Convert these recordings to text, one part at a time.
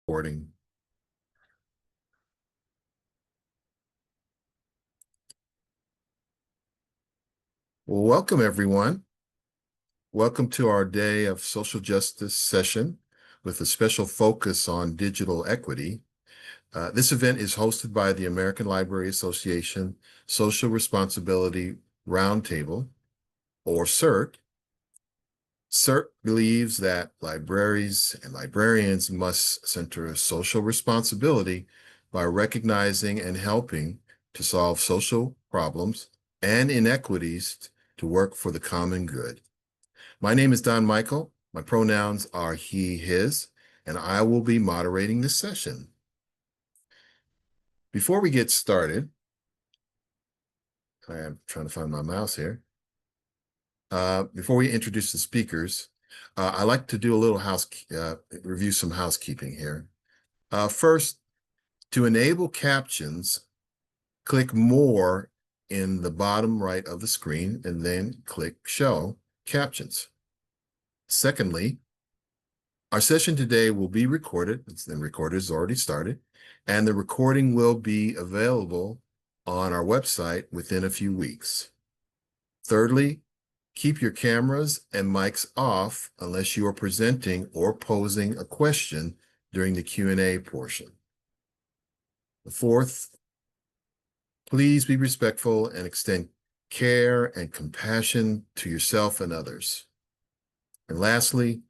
Recording. Well, welcome everyone. Welcome to our Day of Social Justice session with a special focus on digital equity. This event is hosted by the American Library Association Social Responsibility Roundtable, or SRRT. SRRT believes that libraries and librarians must center social responsibility by recognizing and helping to solve social problems and inequities to work for the common good. My name is Don Michael. My pronouns are he, his, and I will be moderating this session. Before we get started, I am trying to find my mouse here. Before we introduce the speakers, I like to do a little review some housekeeping here. First, to enable captions, click More in the bottom right of the screen and then click Show Captions. Secondly, our session today will be recorded. The recorder has already started, and the recording will be available on our website within a few weeks. Thirdly, keep your cameras and mics off unless you are presenting or posing a question during the Q&A portion. The fourth, please be respectful and extend care and compassion to yourself and others. And lastly,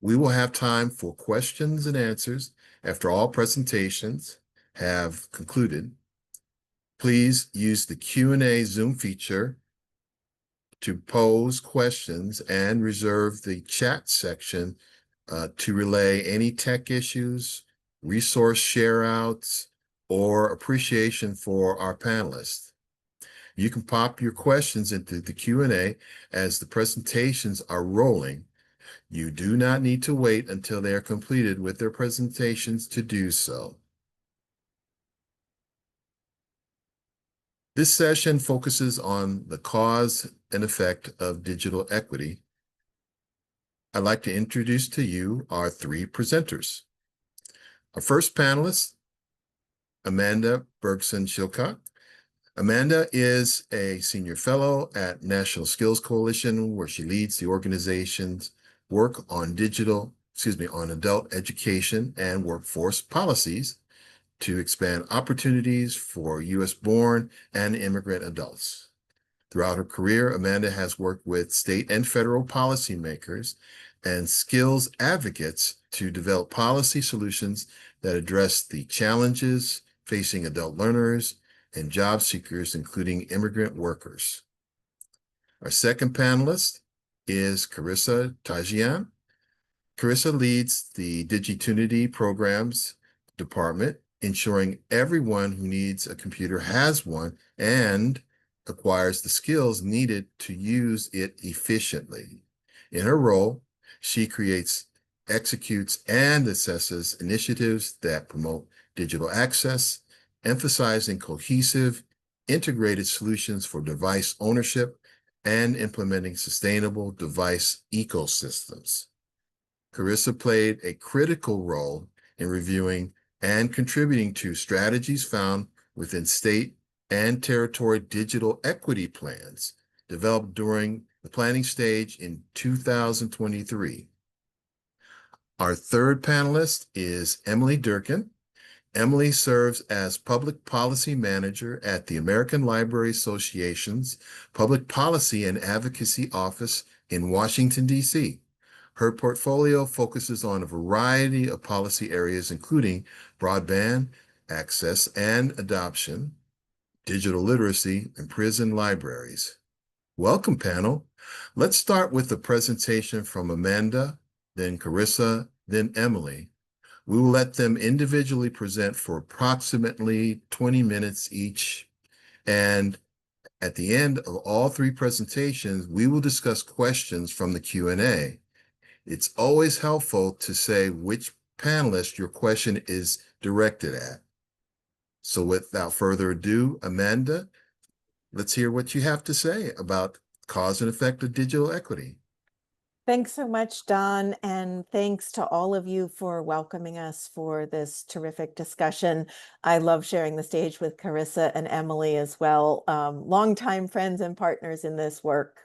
we will have time for questions and answers after all presentations have concluded. Please use the Q&A Zoom feature to pose questions and reserve the chat section to relay any tech issues, resource share-outs, or appreciation for our panelists. You can pop your questions into the Q&A as the presentations are rolling. You do not need to wait until they are completed with their presentations to do so. This session focuses on the cause and effect of digital equity. I'd like to introduce to you our three presenters. Our first panelist, Amanda Bergson-Shilcock. Amanda is a senior fellow at National Skills Coalition, where she leads the organization's work on on adult education and workforce policies to expand opportunities for U.S.-born and immigrant adults. Throughout her career, Amanda has worked with state and federal policymakers and skills advocates to develop policy solutions that address the challenges facing adult learners and job seekers, including immigrant workers. Our second panelist is Karisa Tashjian. Karisa leads the Digitunity programs department, ensuring everyone who needs a computer has one and acquires the skills needed to use it efficiently. In her role, she creates, executes, and assesses initiatives that promote digital access, emphasizing cohesive, integrated solutions for device ownership and implementing sustainable device ecosystems. Karisa played a critical role in reviewing and contributing to strategies found within state and territory digital equity plans developed during the planning stage in 2023. Our third panelist is Emily Durkin. Emily serves as Public Policy Manager at the American Library Association's Public Policy and Advocacy Office in Washington, D.C. Her portfolio focuses on a variety of policy areas, including broadband access and adoption, digital literacy, and prison libraries. Welcome, panel. Let's start with a presentation from Amanda, then Karisa, then Emily. We will let them individually present for approximately 20 minutes each. And at the end of all three presentations, we will discuss questions from the Q&A. It's always helpful to say which panelist your question is directed at. So without further ado, Amanda, let's hear what you have to say about cause and effect of digital equity. Thanks so much, Don, and thanks to all of you for welcoming us for this terrific discussion. I love sharing the stage with Karisa and Emily as well, longtime friends and partners in this work.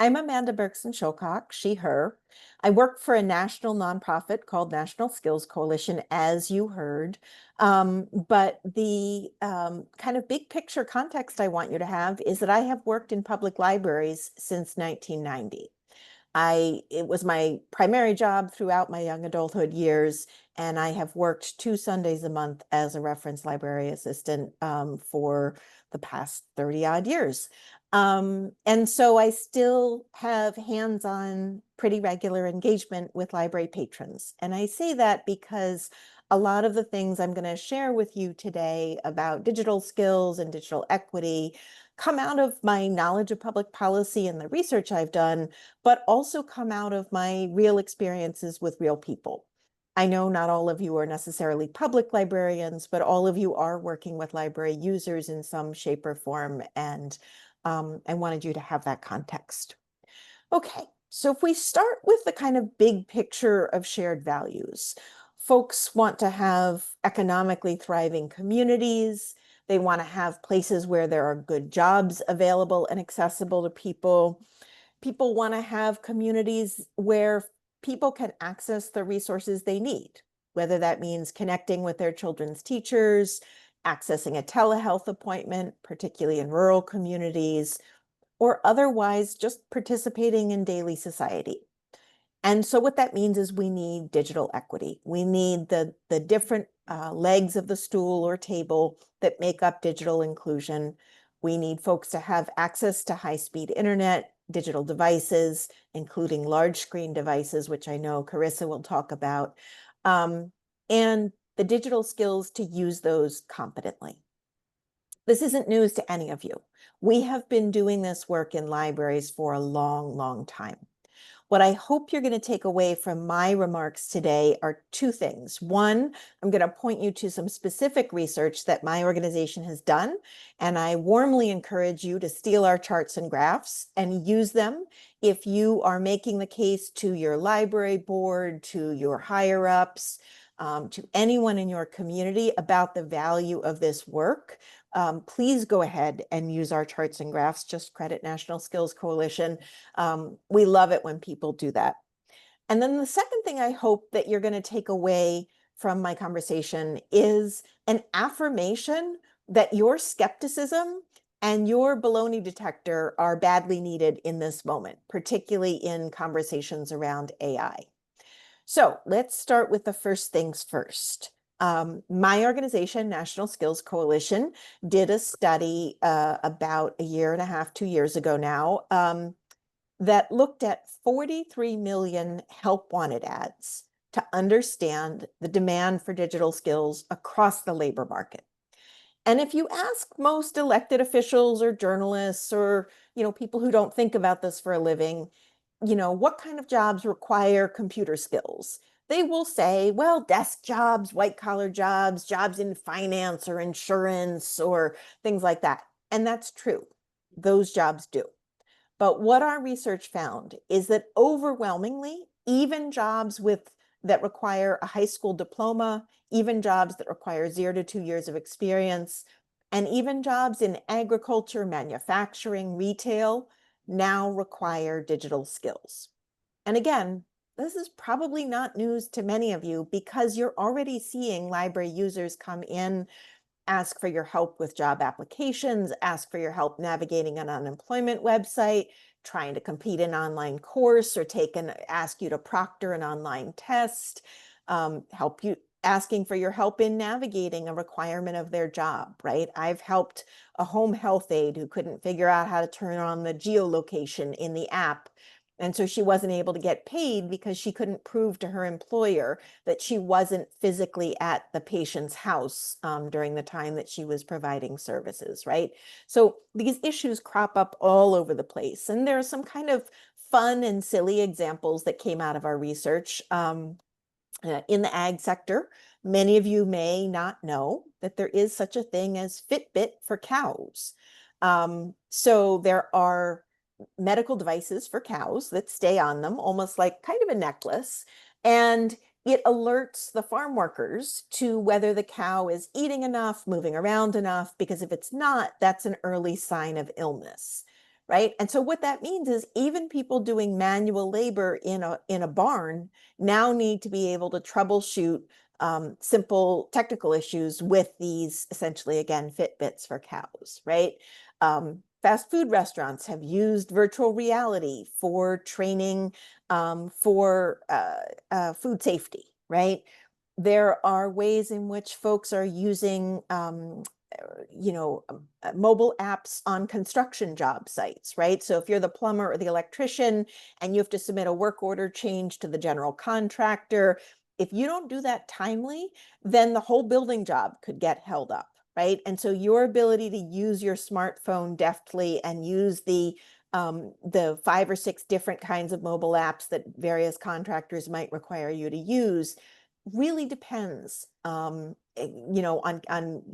I'm Amanda Bergson-Shilcock, she, her. I work for a national nonprofit called National Skills Coalition, as you heard. But the kind of big picture context I want you to have is that I have worked in public libraries since 1990. It was my primary job throughout my young adulthood years, and I have worked 2 Sundays a month as a reference library assistant for the past 30 odd years. And so I still have hands-on, pretty regular engagement with library patrons. And I say that because a lot of the things I'm going to share with you today about digital skills and digital equity come out of my knowledge of public policy and the research I've done, but also come out of my real experiences with real people. I know not all of you are necessarily public librarians, but all of you are working with library users in some shape or form, and I wanted you to have that context. Okay, so if we start with the kind of big picture of shared values, folks want to have economically thriving communities. They want to have places where there are good jobs available and accessible to people. People want to have communities where people can access the resources they need, whether that means connecting with their children's teachers, accessing a telehealth appointment, particularly in rural communities, or otherwise just participating in daily society. And so what that means is we need digital equity. We need the different legs of the stool or table that make up digital inclusion. We need folks to have access to high-speed internet, digital devices, including large screen devices, which I know Karisa will talk about, and the digital skills to use those competently. This isn't news to any of you. We have been doing this work in libraries for a long, long time. What I hope you're going to take away from my remarks today are two things. One, I'm going to point you to some specific research that my organization has done, and I warmly encourage you to steal our charts and graphs and use them if you are making the case to your library board, to your higher ups, to anyone in your community about the value of this work. Please go ahead and use our charts and graphs. Just credit National Skills Coalition. We love it when people do that. And then the second thing I hope that you're going to take away from my conversation is an affirmation that your skepticism and your baloney detector are badly needed in this moment, particularly in conversations around AI. So let's start with the first things first. My organization, National Skills Coalition, did a study about a year and a half, 2 years ago now, that looked at 43 million help wanted ads to understand the demand for digital skills across the labor market. And if you ask most elected officials or journalists or, people who don't think about this for a living, what kind of jobs require computer skills? They will say, well, desk jobs, white collar jobs, jobs in finance or insurance or things like that. And that's true. Those jobs do. But what our research found is that overwhelmingly, even jobs that require a high school diploma, even jobs that require 0 to 2 years of experience, and even jobs in agriculture, manufacturing, retail, now require digital skills. And again, this is probably not news to many of you because you're already seeing library users come in, ask for your help with job applications, ask for your help navigating an unemployment website, trying to complete an online course, or ask you to proctor an online test, asking for your help in navigating a requirement of their job, right? I've helped a home health aide who couldn't figure out how to turn on the geolocation in the app. And so she wasn't able to get paid because she couldn't prove to her employer that she wasn't physically at the patient's house during the time that she was providing services, right? So these issues crop up all over the place. And there are some kind of fun and silly examples that came out of our research. In the ag sector, many of you may not know that there is such a thing as Fitbit for cows. So there are medical devices for cows that stay on them, almost like kind of a necklace. And it alerts the farm workers to whether the cow is eating enough, moving around enough, because if it's not, that's an early sign of illness, right? And so what that means is even people doing manual labor in a barn now need to be able to troubleshoot simple technical issues with these, essentially, again, Fitbits for cows, right? Fast food restaurants have used virtual reality for training for food safety, right? There are ways in which folks are using mobile apps on construction job sites, right? So if you're the plumber or the electrician and you have to submit a work order change to the general contractor, if you don't do that timely, then the whole building job could get held up, right? And so your ability to use your smartphone deftly and use the 5 or 6 different kinds of mobile apps that various contractors might require you to use really depends, on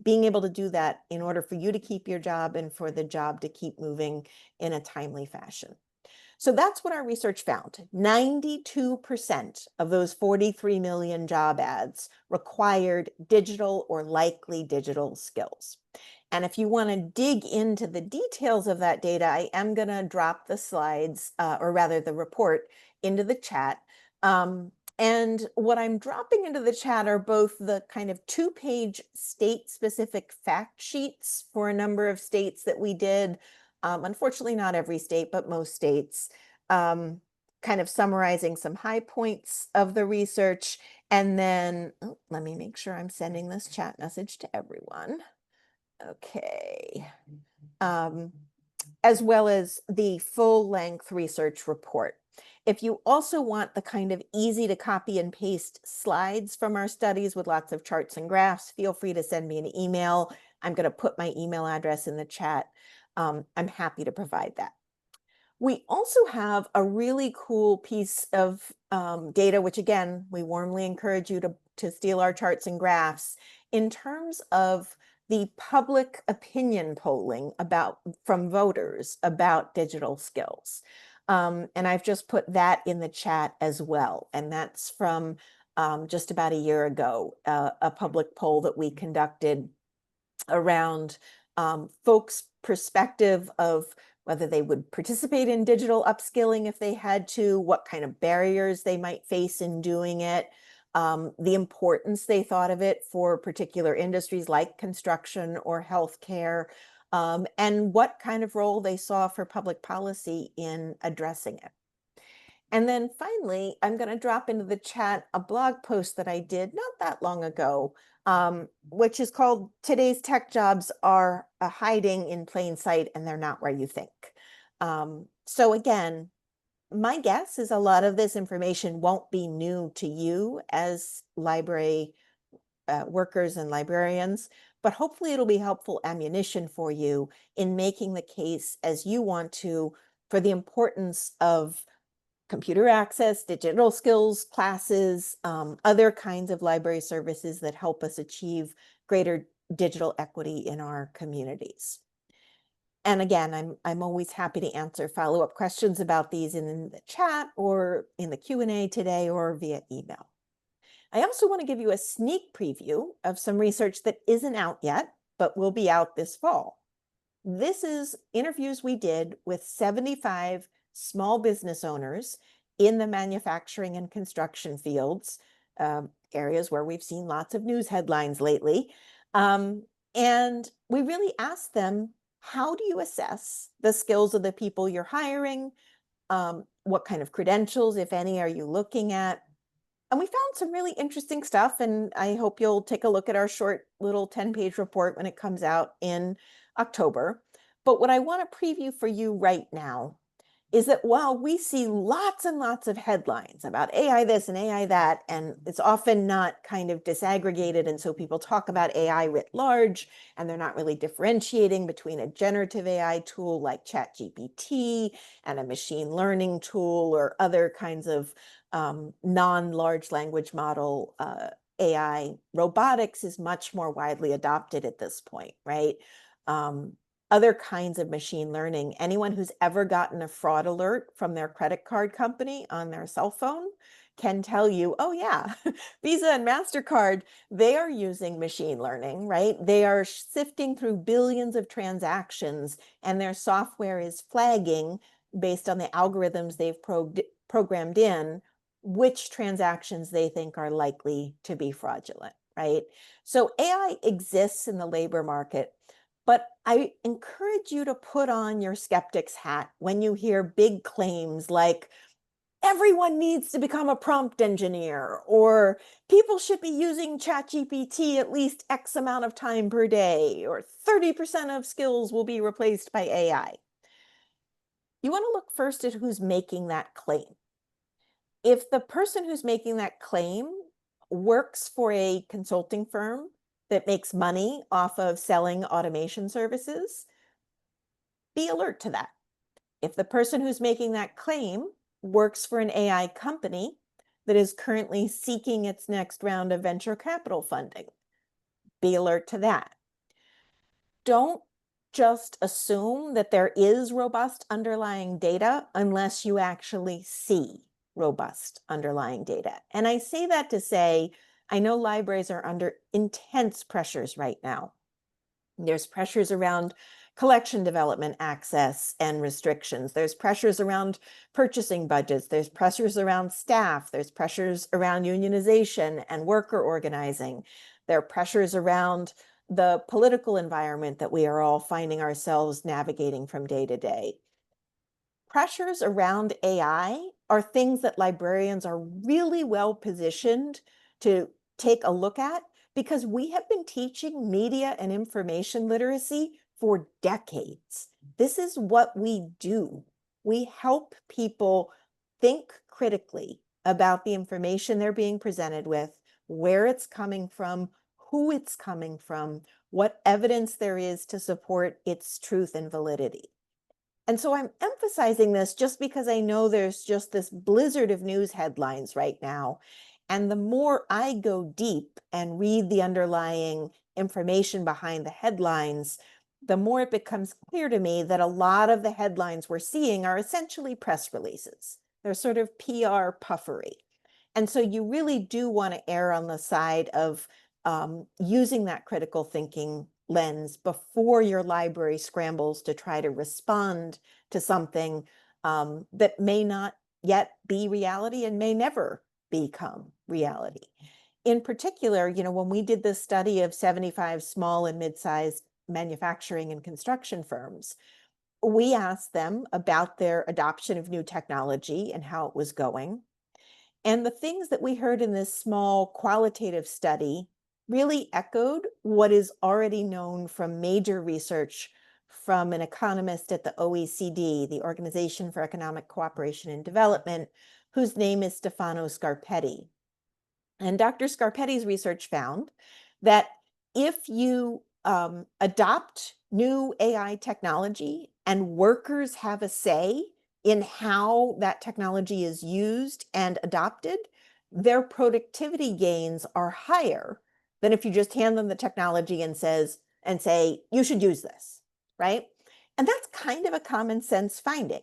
being able to do that in order for you to keep your job and for the job to keep moving in a timely fashion. So that's what our research found. 92% of those 43 million job ads required digital or likely digital skills. And if you want to dig into the details of that data, I am going to drop the slides, or rather the report, into the chat. And what I'm dropping into the chat are both the kind of 2-page state-specific fact sheets for a number of states that we did. Unfortunately, not every state, but most states, kind of summarizing some high points of the research. And then, let me make sure I'm sending this chat message to everyone. Okay. As well as the full-length research report. If you also want the kind of easy to copy and paste slides from our studies with lots of charts and graphs, feel free to send me an email. I'm going to put my email address in the chat. I'm happy to provide that. We also have a really cool piece of data, which again, we warmly encourage you to steal our charts and graphs, in terms of the public opinion polling from voters about digital skills. And I've just put that in the chat as well. And that's from just about a year ago, a public poll that we conducted around folks' perspective of whether they would participate in digital upskilling if they had to, what kind of barriers they might face in doing it, the importance they thought of it for particular industries like construction or healthcare, and what kind of role they saw for public policy in addressing it. And then finally, I'm going to drop into the chat a blog post that I did not that long ago, which is called "Today's Tech Jobs Are Hiding in Plain Sight and They're Not Where You Think." So again, my guess is a lot of this information won't be new to you as library workers and librarians, but hopefully it'll be helpful ammunition for you in making the case as you want to for the importance of computer access, digital skills classes, other kinds of library services that help us achieve greater digital equity in our communities. And again, I'm always happy to answer follow-up questions about these in the chat or in the Q&A today or via email. I also want to give you a sneak preview of some research that isn't out yet, but will be out this fall. This is interviews we did with 75 small business owners in the manufacturing and construction fields, areas where we've seen lots of news headlines lately. And we really asked them, how do you assess the skills of the people you're hiring? What kind of credentials, if any, are you looking at? And we found some really interesting stuff, and I hope you'll take a look at our short little 10-page report when it comes out in October. But what I want to preview for you right now is that while we see lots and lots of headlines about AI this and AI that, and it's often not kind of disaggregated, and so people talk about AI writ large, and they're not really differentiating between a generative AI tool like ChatGPT and a machine learning tool or other kinds of non-large language model AI. Robotics is much more widely adopted at this point, right? other kinds of machine learning. Anyone who's ever gotten a fraud alert from their credit card company on their cell phone can tell you, oh yeah, Visa and MasterCard, they are using machine learning, right? They are sifting through billions of transactions, and their software is flagging based on the algorithms they've programmed in which transactions they think are likely to be fraudulent, right? So AI exists in the labor market, but I encourage you to put on your skeptic's hat when you hear big claims like, everyone needs to become a prompt engineer, or people should be using ChatGPT at least X amount of time per day, or 30% of skills will be replaced by AI. You want to look first at who's making that claim. If the person who's making that claim works for a consulting firm that makes money off of selling automation services, be alert to that. If the person who's making that claim works for an AI company that is currently seeking its next round of venture capital funding, be alert to that. Don't just assume that there is robust underlying data unless you actually see robust underlying data. And I say that to say, I know libraries are under intense pressures right now. There's pressures around collection development access and restrictions. There's pressures around purchasing budgets. There's pressures around staff. There's pressures around unionization and worker organizing. There are pressures around the political environment that we are all finding ourselves navigating from day to day. Pressures around AI are things that librarians are really well positioned to take a look at, because we have been teaching media and information literacy for decades. This is what we do. We help people think critically about the information they're being presented with, where it's coming from, who it's coming from, what evidence there is to support its truth and validity. And so I'm emphasizing this just because I know there's just this blizzard of news headlines right now. And the more I go deep and read the underlying information behind the headlines, the more it becomes clear to me that a lot of the headlines we're seeing are essentially press releases. They're sort of PR puffery. And so you really do want to err on the side of using that critical thinking lens before your library scrambles to try to respond to something that may not yet be reality and may never become reality. In particular, when we did this study of 75 small and mid-sized manufacturing and construction firms, we asked them about their adoption of new technology and how it was going. And the things that we heard in this small qualitative study really echoed what is already known from major research from an economist at the OECD, the Organization for Economic Cooperation and Development, whose name is Stefano Scarpetti. And Dr. Scarpetti's research found that if you adopt new AI technology and workers have a say in how that technology is used and adopted, their productivity gains are higher than if you just hand them the technology and say, you should use this, right? And that's kind of a common sense finding.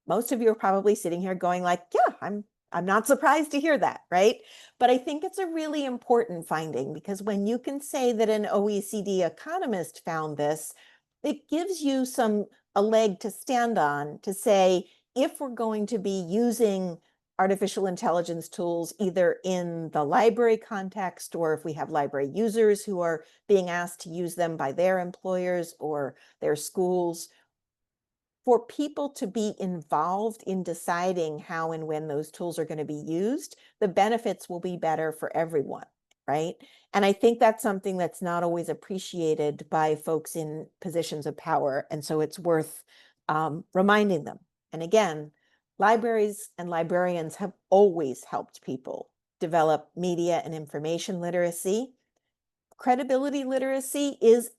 Most of you are probably sitting here going like, yeah, I'm not surprised to hear that, right? But I think it's a really important finding, because when you can say that an OECD economist found this, it gives you a leg to stand on to say, if we're going to be using artificial intelligence tools, either in the library context, or if we have library users who are being asked to use them by their employers or their schools, for people to be involved in deciding how and when those tools are going to be used, the benefits will be better for everyone, right? And I think that's something that's not always appreciated by folks in positions of power. And so it's worth reminding them. And again, libraries and librarians have always helped people develop media and information literacy. Credibility literacy is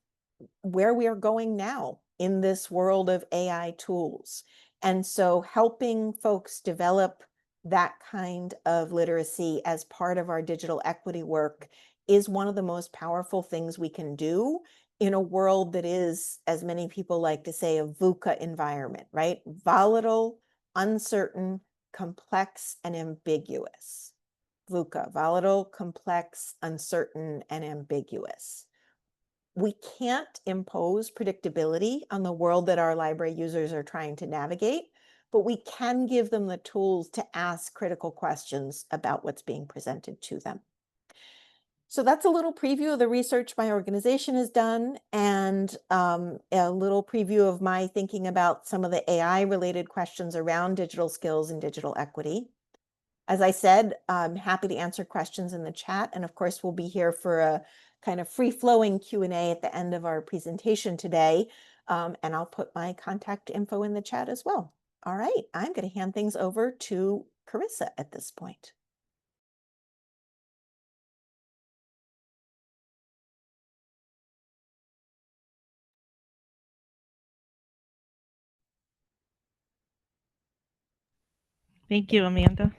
where we are going now in this world of AI tools. And so helping folks develop that kind of literacy as part of our digital equity work is one of the most powerful things we can do in a world that is, as many people like to say, a VUCA environment, right? Volatile, uncertain, complex, and ambiguous. VUCA, volatile, complex, uncertain, and ambiguous. We can't impose predictability on the world that our library users are trying to navigate, but we can give them the tools to ask critical questions about what's being presented to them. So that's a little preview of the research my organization has done, and a little preview of my thinking about some of the AI-related questions around digital skills and digital equity. As I said, I'm happy to answer questions in the chat, and of course, we'll be here for a kind of free-flowing Q&A at the end of our presentation today, and I'll put my contact info in the chat as well. All right, I'm going to hand things over to Karisa at this point. Thank you, Amanda.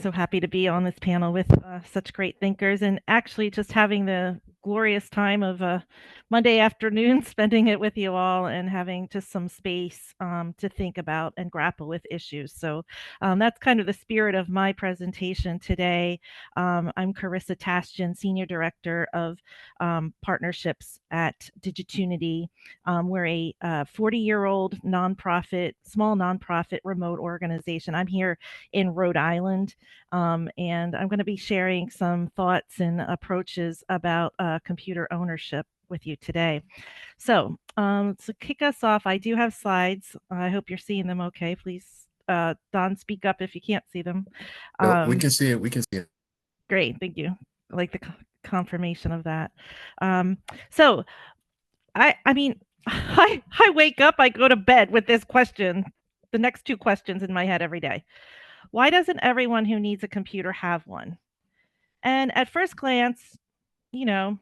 So happy to be on this panel with such great thinkers, and actually just having the glorious time of Monday afternoon, spending it with you all and having just some space to think about and grapple with issues. So that's kind of the spirit of my presentation today. I'm Karisa Tashjian, Senior Director of Partnerships at Digitunity. We're a 40-year-old nonprofit, small nonprofit remote organization. I'm here in Rhode Island, and I'm going to be sharing some thoughts and approaches about computer ownership with you today. So to kick us off, I do have slides. I hope you're seeing them okay. Please, Don, speak up if you can't see them. No, we can see it. We can see it. Great, thank you. I like the confirmation of that. So I mean, I wake up, I go to bed with this question, the next two questions in my head every day. Why doesn't everyone who needs a computer have one? And at first glance, you know,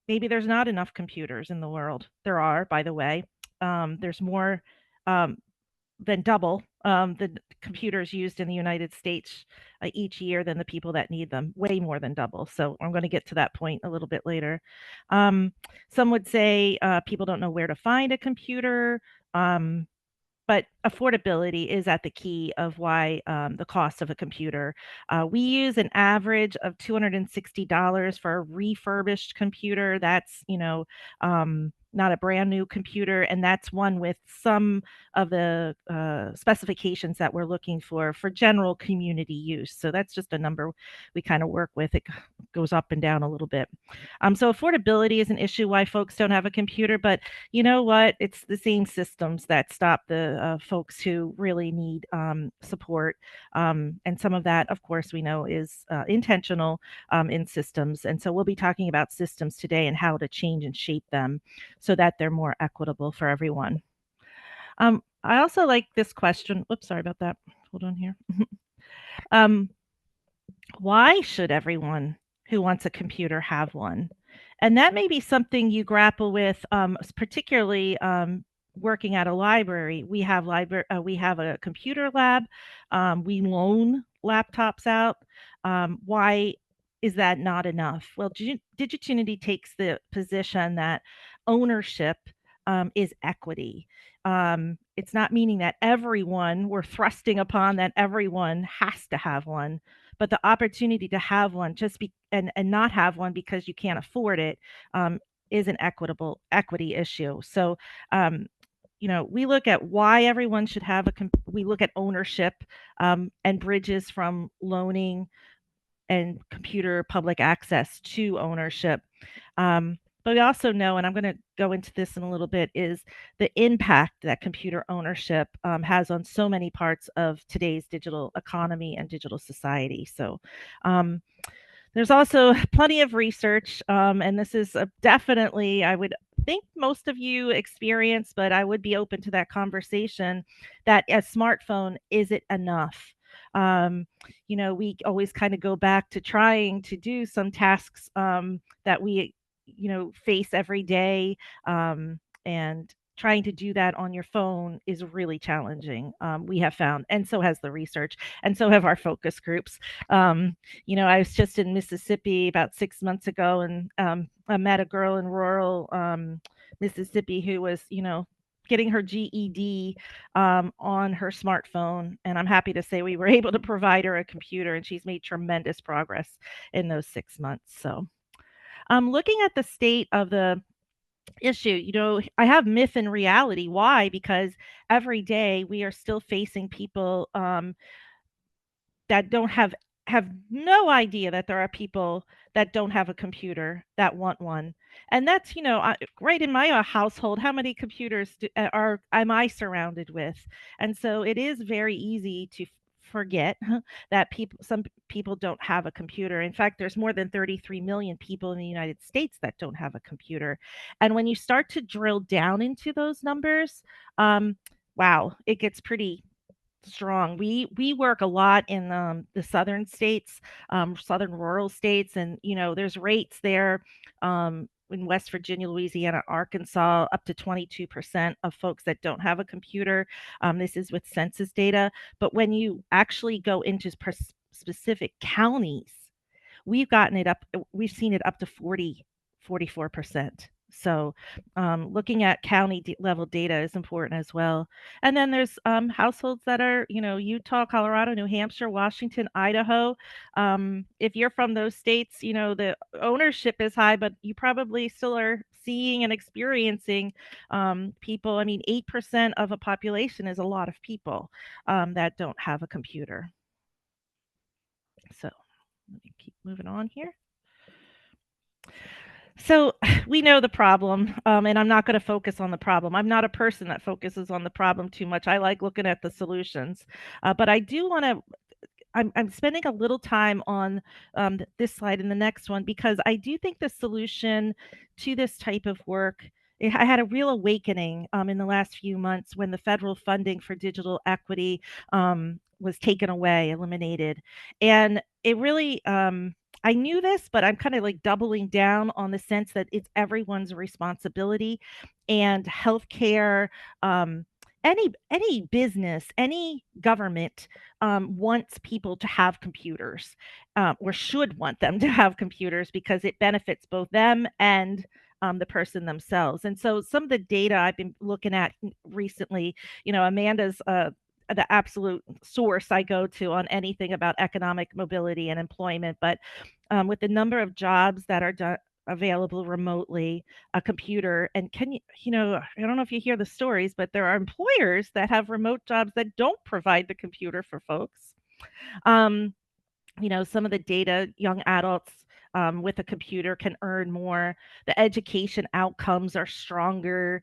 maybe there's not enough computers in the world. There are, by the way. There's more than double the computers used in the United States each year than the people that need them, way more than double. So I'm going to get to that point a little bit later. Some would say people don't know where to find a computer. But affordability is at the key of why the cost of a computer. We use an average of $260 for a refurbished computer. That's, not a brand new computer, and that's one with some of the specifications that we're looking for general community use. So that's just a number we kind of work with. It goes up and down a little bit. So affordability is an issue why folks don't have a computer, but you know what? It's the same systems that stop the folks who really need support. And some of that, of course, we know is intentional in systems. And so we'll be talking about systems today and how to change and shape them so that they're more equitable for everyone. I also like this question. Oops, sorry about that. Hold on here. Why should everyone who wants a computer have one? And that may be something you grapple with, particularly working at a library. We have a computer lab. We loan laptops out. Why is that not enough? Well, Digitunity takes the position that ownership is equity. It's not meaning that we're thrusting upon that everyone has to have one, but the opportunity to have one and not have one because you can't afford it is an equity issue. So, we look at why everyone should have we look at ownership and bridges from loaning and computer public access to ownership. But we also know, and I'm going to go into this in a little bit, is the impact that computer ownership has on so many parts of today's digital economy and digital society. So there's also plenty of research, and this is definitely, I would think most of you experience, but I would be open to that conversation, that a smartphone, is it enough? We always kind of go back to trying to do some tasks that we face every day, and trying to do that on your phone is really challenging. We have found, and so has the research, and so have our focus groups. I was just in Mississippi about 6 months ago, and I met a girl in rural Mississippi who was, getting her GED on her smartphone. And I'm happy to say we were able to provide her a computer, and she's made tremendous progress in those 6 months. So, looking at the state of the issue, I have myth and reality. Why? Because every day we are still facing people that don't have no idea that there are people that don't have a computer that want one. And that's, right in my household, how many computers am I surrounded with? And so it is very easy to forget that some people don't have a computer. In fact, there's more than 33 million people in the United States that don't have a computer. And when you start to drill down into those numbers, wow, it gets pretty strong. We work a lot in the southern states, southern rural states, and there's rates there in West Virginia, Louisiana, Arkansas, up to 22% of folks that don't have a computer. This is with census data, but when you actually go into specific counties, we've seen it up to 44%. So looking at county level data is important as well. And then there's households that are, Utah, Colorado, New Hampshire, Washington, Idaho. If you're from those states, the ownership is high, but you probably still are seeing and experiencing people. I mean, 8% of a population is a lot of people that don't have a computer. So let me keep moving on here. So we know the problem, and I'm not going to focus on the problem. I'm not a person that focuses on the problem too much. I like looking at the solutions, but I do want to. I'm spending a little time on this slide and the next one because I do think the solution to this type of work. I had a real awakening in the last few months when the federal funding for digital equity was taken away, eliminated, and it really. I knew this, but I'm kind of like doubling down on the sense that it's everyone's responsibility, and healthcare, any business, any government wants people to have computers, or should want them to have computers because it benefits both them and the person themselves. And so some of the data I've been looking at recently, Amanda's the absolute source I go to on anything about economic mobility and employment. But with the number of jobs that are available remotely, a computer, and I don't know if you hear the stories, but there are employers that have remote jobs that don't provide the computer for folks. Some of the data, young adults with a computer can earn more. The education outcomes are stronger.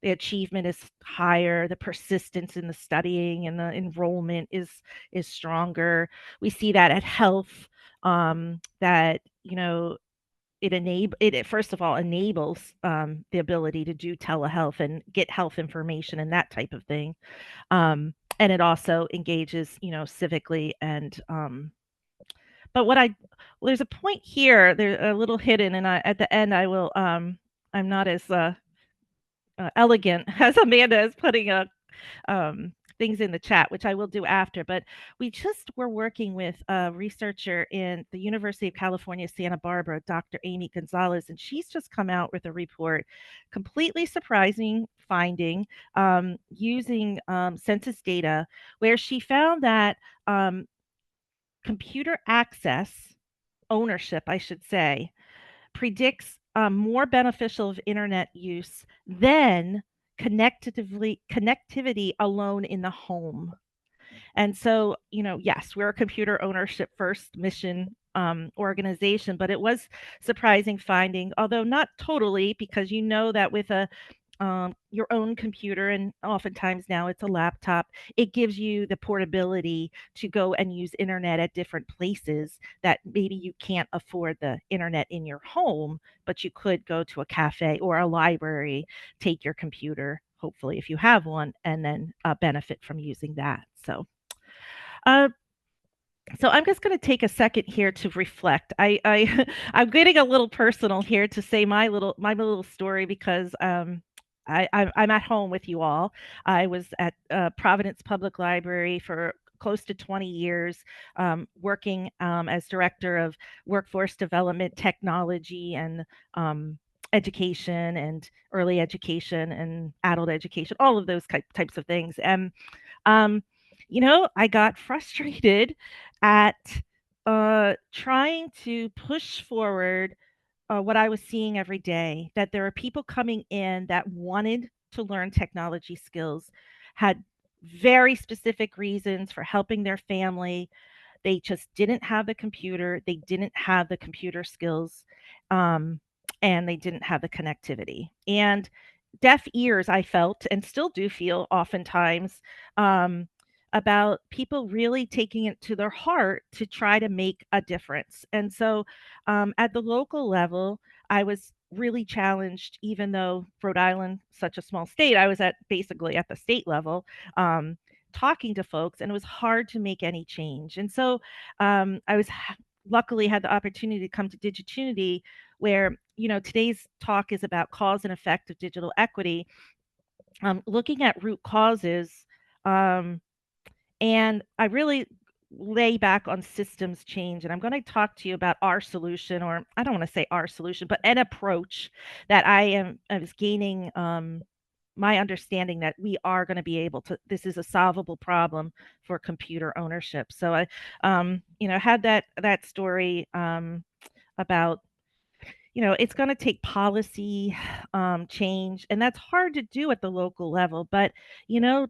The achievement is higher, the persistence in the studying and the enrollment is stronger. We see that at health, that it first of all enables the ability to do telehealth and get health information and that type of thing, and it also engages civically. And but there's a point here, there's a little hidden, and at the end I will I'm not as elegant as Amanda is putting things in the chat, which I will do after. But we just were working with a researcher in the University of California, Santa Barbara, Dr. Amy Gonzalez, and she's just come out with a report, completely surprising finding, using census data, where she found that computer access, ownership, I should say, predicts more beneficial of internet use than connectivity alone in the home. And so, yes, we're a computer ownership first mission organization, but it was surprising finding, although not totally, because that with your own computer, and oftentimes now it's a laptop, it gives you the portability to go and use internet at different places that maybe you can't afford the internet in your home, but you could go to a cafe or a library, take your computer, hopefully if you have one, and then benefit from using that. So I'm just going to take a second here to reflect. I'm getting a little personal here to say my little story, because I'm at home with you all. I was at Providence Public Library for close to 20 years, working as director of workforce development, technology, and education, and early education, and adult education, all of those types of things. And um, I got frustrated at trying to push forward what I was seeing every day, that there are people coming in that wanted to learn technology skills, had very specific reasons for helping their family. They just didn't have the computer, they didn't have the computer skills, um, and they didn't have the connectivity. And deaf ears, I felt, and still do feel oftentimes, um, about people really taking it to their heart to try to make a difference. And so, at the local level, I was really challenged, even though Rhode Island, such a small state, I was at basically at the state level, um, talking to folks, and it was hard to make any change. And so, I was luckily had the opportunity to come to Digitunity, where today's talk is about cause and effect of digital equity, looking at root causes, um, and I really lay back on systems change. And I'm going to talk to you about our solution, or I don't want to say our solution, but an approach that I was gaining my understanding that we are going to be able to. This is a solvable problem for computer ownership. So I, had that story about it's going to take policy change, and that's hard to do at the local level. But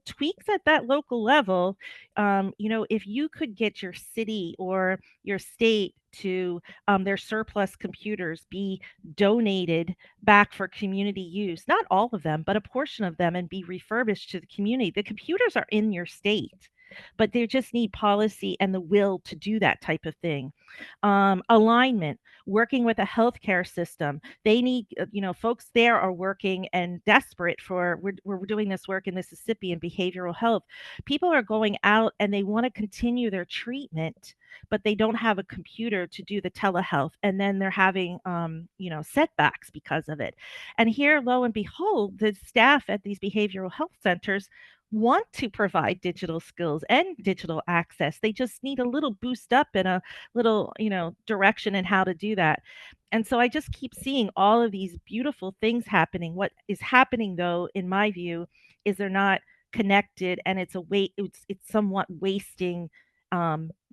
tweaks at that local level, if you could get your city or your state to their surplus computers be donated back for community use, not all of them, but a portion of them, and be refurbished to the community. The computers are in your state, but they just need policy and the will to do that type of thing. Alignment, working with a healthcare system. They need, folks there are working and desperate for, we're doing this work in Mississippi in behavioral health. People are going out and they want to continue their treatment, but they don't have a computer to do the telehealth. And then they're having, setbacks because of it. And here, lo and behold, the staff at these behavioral health centers want to provide digital skills and digital access. They just need a little boost up and a little, direction in how to do that. And so I just keep seeing all of these beautiful things happening. What is happening, though, in my view, is they're not connected, and it's somewhat wasting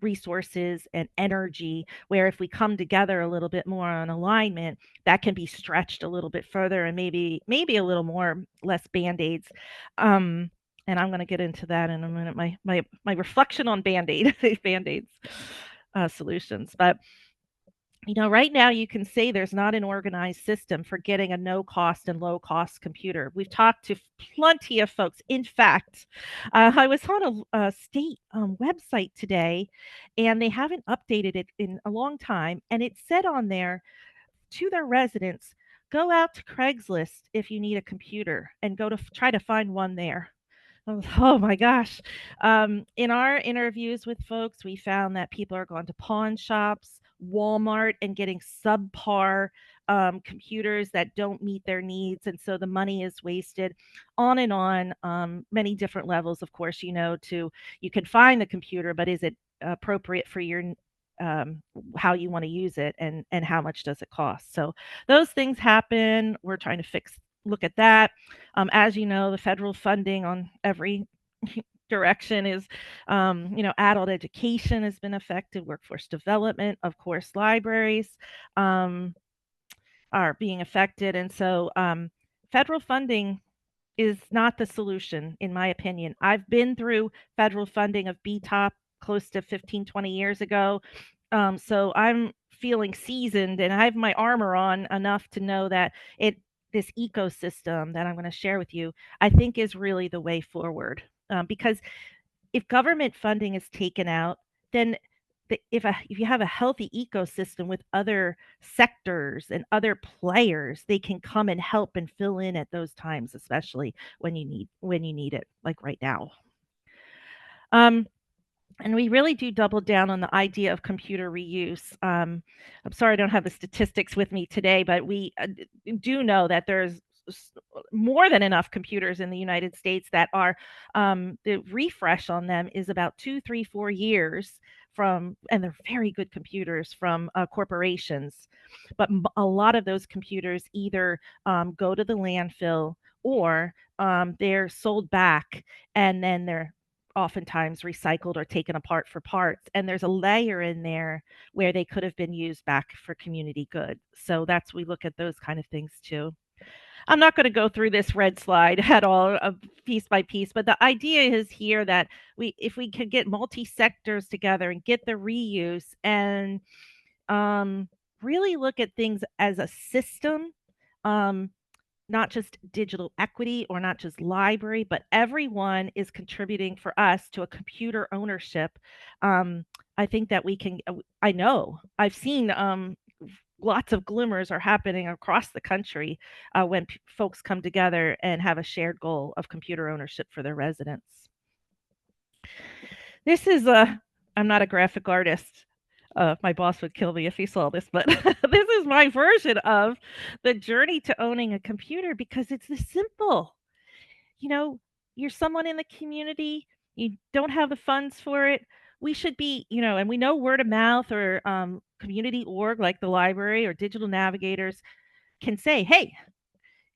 resources and energy, where if we come together a little bit more on alignment, that can be stretched a little bit further, and maybe a little more less band-aids. And I'm going to get into that in a minute. My reflection on band-aid band-aids solutions. But right now you can say there's not an organized system for getting a no cost and low cost computer. We've talked to plenty of folks. In fact, I was on a state website today, and they haven't updated it in a long time. And it said on there to their residents, go out to Craigslist if you need a computer, and go to try to find one there. Oh my gosh. In our interviews with folks, we found that people are going to pawn shops, Walmart, and getting subpar computers that don't meet their needs. And so the money is wasted, on and on, many different levels. Of course, you can find the computer, but is it appropriate for your how you want to use it, and how much does it cost? So those things happen. We're trying to look at that. As you know, the federal funding on every direction is, adult education has been affected, workforce development, of course, libraries are being affected. And so federal funding is not the solution, in my opinion. I've been through federal funding of BTOP close to 15, 20 years ago. So I'm feeling seasoned, and I have my armor on enough to know that this ecosystem that I'm going to share with you, I think, is really the way forward. Because if government funding is taken out, then if you have a healthy ecosystem with other sectors and other players, they can come and help and fill in at those times, especially when you need it, like right now. And we really do double down on the idea of computer reuse. I'm sorry I don't have the statistics with me today, but we do know that there's more than enough computers in the United States that are the refresh on them is about 2, 3, 4 years from, and they're very good computers from corporations. But a lot of those computers either go to the landfill or they're sold back and then they're oftentimes recycled or taken apart for parts. And there's a layer in there where they could have been used back for community good. So that's, we look at those kind of things too. I'm not going to go through this red slide at all, piece by piece, but the idea is here that if we could get multi-sectors together and get the reuse and really look at things as a system, not just digital equity or not just library, but everyone is contributing for us to a computer ownership. I think that we can, I know, I've seen lots of glimmers are happening across the country when folks come together and have a shared goal of computer ownership for their residents. This is I'm not a graphic artist. My boss would kill me if he saw this, but this is my version of the journey to owning a computer because it's this simple. You know, you're someone in the community, you don't have the funds for it. We should be, and we know word of mouth or community org like the library or digital navigators can say, hey,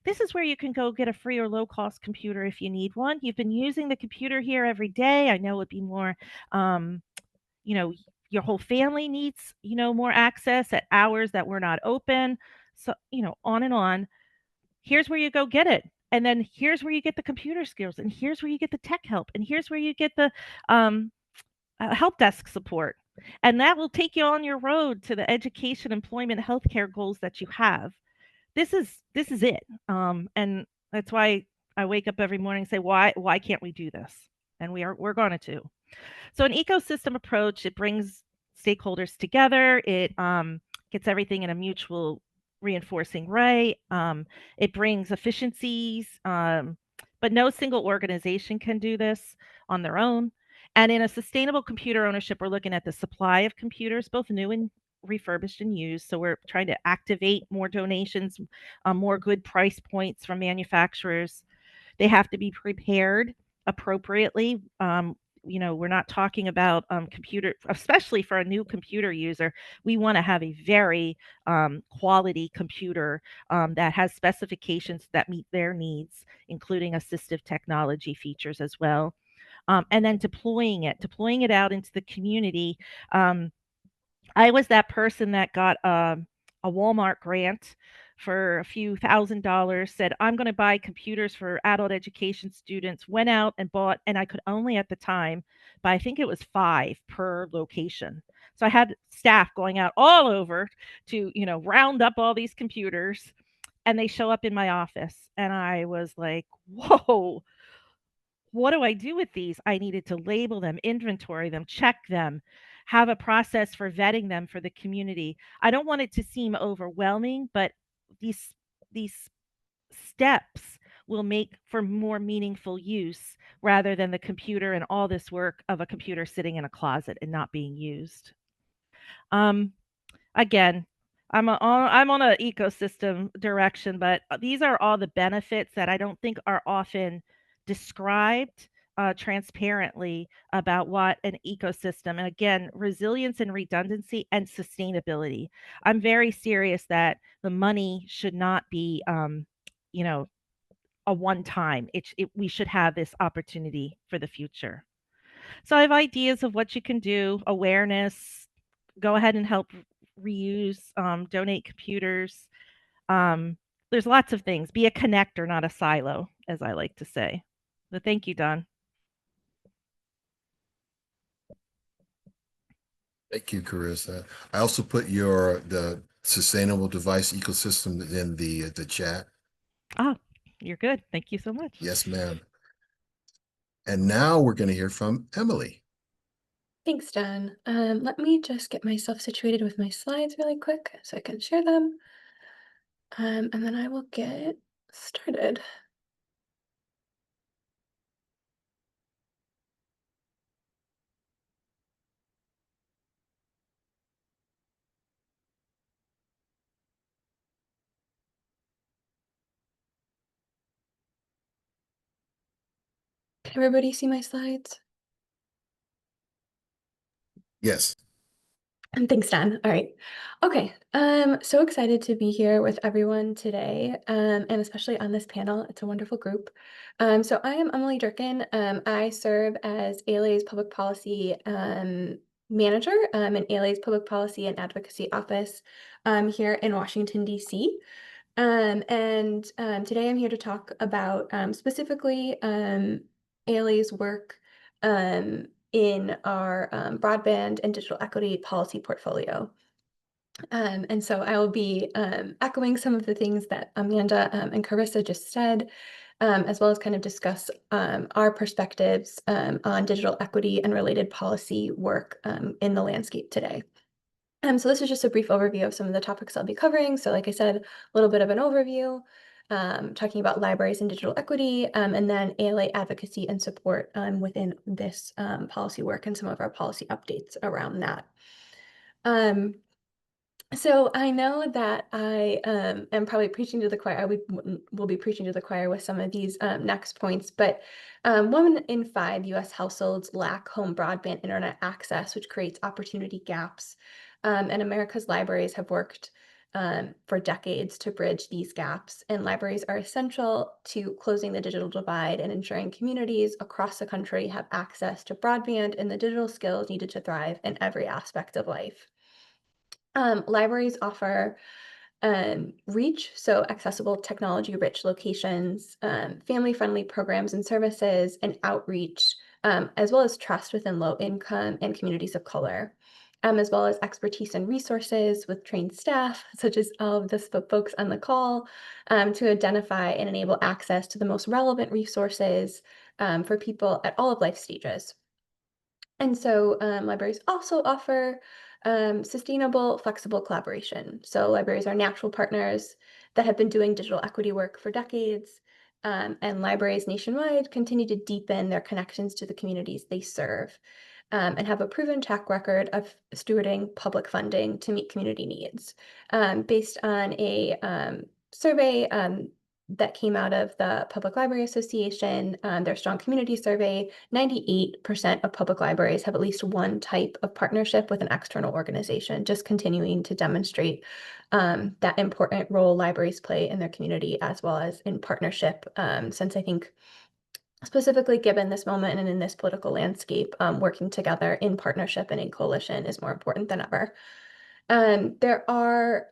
this is where you can go get a free or low cost computer if you need one. You've been using the computer here every day. I know it'd be more, you know, your whole family needs, more access at hours that we're not open. So, on and on. Here's where you go get it. And then here's where you get the computer skills. And here's where you get the tech help. And here's where you get the help desk support. And that will take you on your road to the education, employment, healthcare goals that you have. This is it. And that's why I wake up every morning and say, why can't we do this? And we're going to. So an ecosystem approach, it brings stakeholders together. It gets everything in a mutual reinforcing way. It brings efficiencies, but no single organization can do this on their own. And in a sustainable computer ownership, we're looking at the supply of computers, both new and refurbished and used. So we're trying to activate more donations, more good price points from manufacturers. They have to be prepared appropriately. We're not talking about computer, especially for a new computer user. We want to have a very quality computer that has specifications that meet their needs, including assistive technology features as well. And then deploying it out into the community. I was that person that got a Walmart grant for a few $1,000s, said, I'm going to buy computers for adult education students, went out and bought, and I could only at the time buy, I think it was 5 per location. So I had staff going out all over to, round up all these computers, and they show up in my office. And I was like, whoa, what do I do with these? I needed to label them, inventory them, check them, have a process for vetting them for the community. I don't want it to seem overwhelming, but these steps will make for more meaningful use rather than the computer and all this work of a computer sitting in a closet and not being used. Again, I'm on an ecosystem direction, but these are all the benefits that I don't think are often described transparently about what an ecosystem, and again, resilience and redundancy and sustainability. I'm very serious that the money should not be, a one time. We should have this opportunity for the future. So I have ideas of what you can do, awareness, go ahead and help reuse, donate computers. There's lots of things. Be a connector, not a silo, as I like to say. So thank you, Don. Thank you, Karisa. I also put the sustainable device ecosystem in the chat. Ah, you're good. Thank you so much. Yes, ma'am. And now we're going to hear from Emily. Thanks, Don. Let me just get myself situated with my slides really quick so I can share them. And then I will get started. Can everybody see my slides? Yes. And thanks, Dan. All right. Okay. So excited to be here with everyone today, and especially on this panel. It's a wonderful group. So I am Emily Durkin. I serve as ALA's public policy manager in ALA's public policy and advocacy office here in Washington, D.C. And today I'm here to talk about specifically ALA's work in our broadband and digital equity policy portfolio. And so I will be echoing some of the things that Amanda and Karisa just said, as well as kind of discuss our perspectives on digital equity and related policy work in the landscape today. So this is just a brief overview of some of the topics I'll be covering. So like I said, a little bit of an overview, talking about libraries and digital equity, and then ALA advocacy and support within this policy work and some of our policy updates around that. So I know that I am probably preaching to the choir. I will be preaching to the choir with some of these next points, but 1 in 5 U.S. households lack home broadband internet access, which creates opportunity gaps. And America's libraries have worked for decades to bridge these gaps, and libraries are essential to closing the digital divide and ensuring communities across the country have access to broadband and the digital skills needed to thrive in every aspect of life. Libraries offer reach, so accessible technology-rich locations, family-friendly programs and services, and outreach, as well as trust within low-income and communities of color, as well as expertise and resources with trained staff, such as all of the folks on the call, to identify and enable access to the most relevant resources for people at all of life stages. And so libraries also offer sustainable, flexible collaboration. So libraries are natural partners that have been doing digital equity work for decades, and libraries nationwide continue to deepen their connections to the communities they serve, and have a proven track record of stewarding public funding to meet community needs. Based on a survey that came out of the Public Library Association, their Strong Community Survey, 98% of public libraries have at least one type of partnership with an external organization, just continuing to demonstrate that important role libraries play in their community as well as in partnership, since I think specifically given this moment and in this political landscape, working together in partnership and in coalition is more important than ever. There are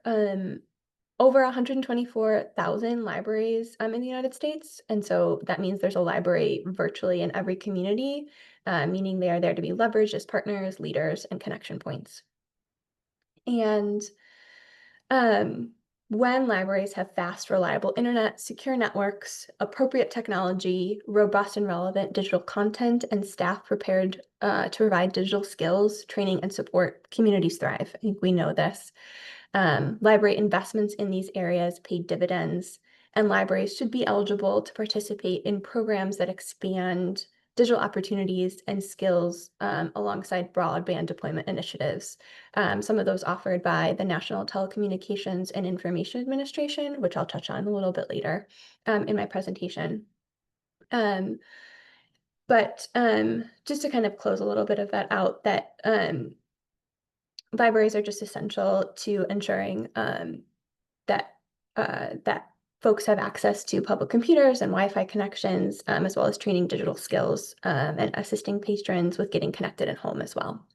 over 124,000 libraries in the United States. And so that means there's a library virtually in every community, meaning they are there to be leveraged as partners, leaders, and connection points. And when libraries have fast, reliable internet, secure networks, appropriate technology, robust and relevant digital content, and staff prepared to provide digital skills, training, and support, communities thrive. I think we know this. Library investments in these areas pay dividends, and libraries should be eligible to participate in programs that expand digital opportunities and skills alongside broadband deployment initiatives. Some of those offered by the National Telecommunications and Information Administration, which I'll touch on a little bit later in my presentation. But just to kind of close a little bit of that out, that libraries are just essential to ensuring that folks have access to public computers and Wi-Fi connections, as well as training digital skills and assisting patrons with getting connected at home as well.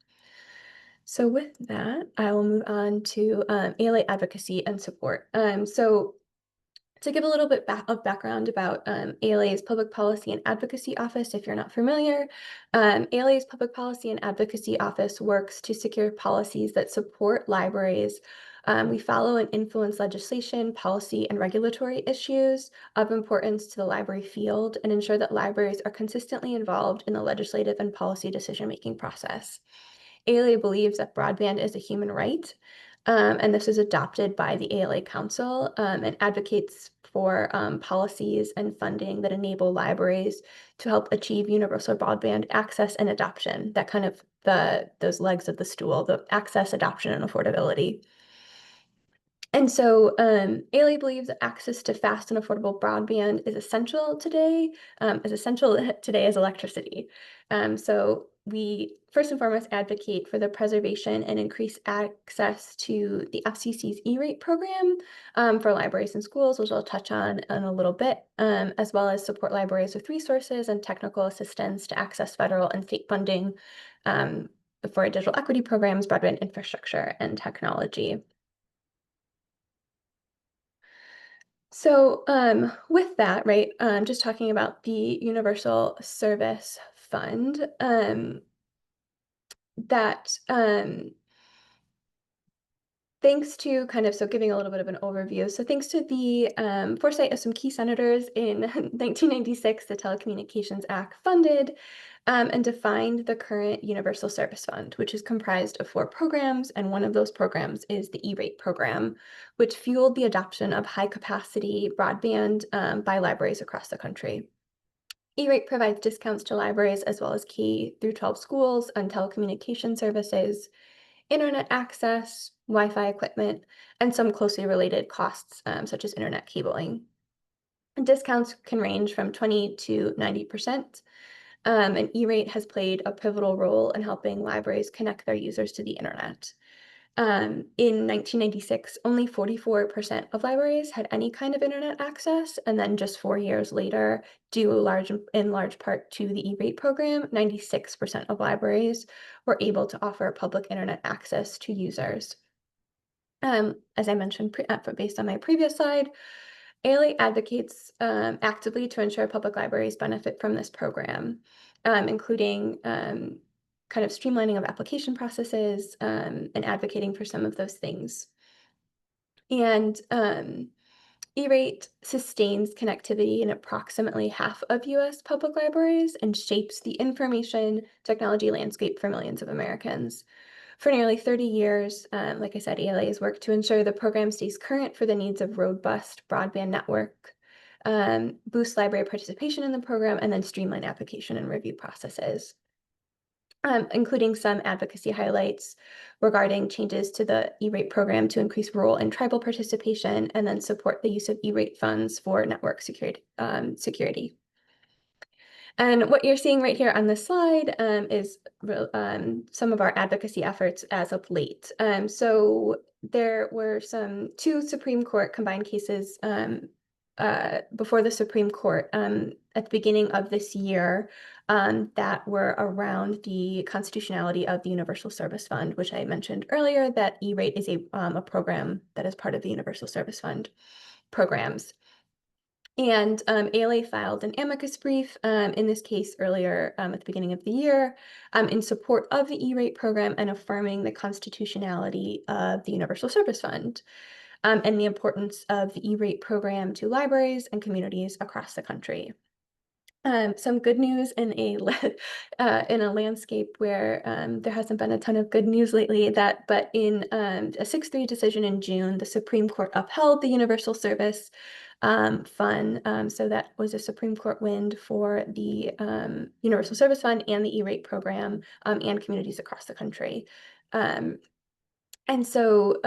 So with that, I will move on to ALA advocacy and support. So to give a little bit of background about ALA's Public Policy and Advocacy Office, if you're not familiar, ALA's Public Policy and Advocacy Office works to secure policies that support libraries. We follow and influence legislation, policy, and regulatory issues of importance to the library field and ensure that libraries are consistently involved in the legislative and policy decision-making process. ALA believes that broadband is a human right, and this is adopted by the ALA Council and advocates for policies and funding that enable libraries to help achieve universal broadband access and adoption, that kind of those legs of the stool, the access, adoption, and affordability. And so ALA believes that access to fast and affordable broadband is essential today, as electricity. So we first and foremost advocate for the preservation and increased access to the FCC's E-rate program for libraries and schools, which I'll touch on in a little bit, as well as support libraries with resources and technical assistance to access federal and state funding for digital equity programs, broadband infrastructure, and technology. So with that, right, just talking about the Universal Service Fund, that thanks to so giving a little bit of an overview. So thanks to the foresight of some key senators in 1996, the Telecommunications Act funded and defined the current Universal Service Fund, which is comprised of 4 programs. And one of those programs is the E-rate program, which fueled the adoption of high-capacity broadband by libraries across the country. E-rate provides discounts to libraries as well as K through 12 schools on telecommunication services, internet access, Wi-Fi equipment, and some closely related costs such as internet cabling. And discounts can range from 20 to 90%. And E-rate has played a pivotal role in helping libraries connect their users to the internet. In 1996, only 44% of libraries had any kind of internet access, and then just 4 years later, due in large part to the E-rate program, 96% of libraries were able to offer public internet access to users. As I mentioned, based on my previous slide, ALA advocates actively to ensure public libraries benefit from this program, including kind of streamlining of application processes and advocating for some of those things. And E-rate sustains connectivity in approximately half of US public libraries and shapes the information technology landscape for millions of Americans. For nearly 30 years, like I said, ALA has worked to ensure the program stays current for the needs of robust broadband network, boost library participation in the program, and then streamline application and review processes. Including some advocacy highlights regarding changes to the E-rate program to increase rural and tribal participation, and then support the use of E-rate funds for network security. And what you're seeing right here on this slide is some of our advocacy efforts as of late. So there were 2 Supreme Court combined cases before the Supreme Court at the beginning of this year that were around the constitutionality of the Universal Service Fund, which I mentioned earlier, that E-rate is a program that is part of the Universal Service Fund programs. And ALA filed an amicus brief in this case earlier at the beginning of the year in support of the E-rate program and affirming the constitutionality of the Universal Service Fund and the importance of the E-rate program to libraries and communities across the country. Some good news in a landscape where there hasn't been a ton of good news lately. But in a 6-3 decision in June, the Supreme Court upheld the Universal Service Fund. So that was a Supreme Court win for the Universal Service Fund and the E-rate program and communities across the country. And so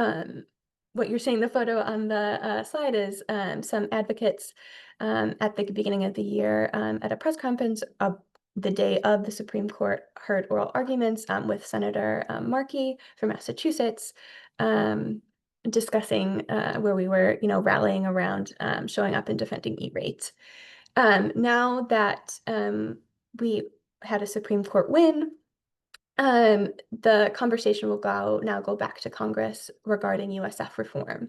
what you're seeing, the photo on the slide is some advocates at the beginning of the year at a press conference the day of the Supreme Court heard oral arguments with Senator Markey from Massachusetts, discussing where we were, rallying around showing up and defending E-rate. Now that we had a Supreme Court win, the conversation will now go back to Congress regarding USF reform,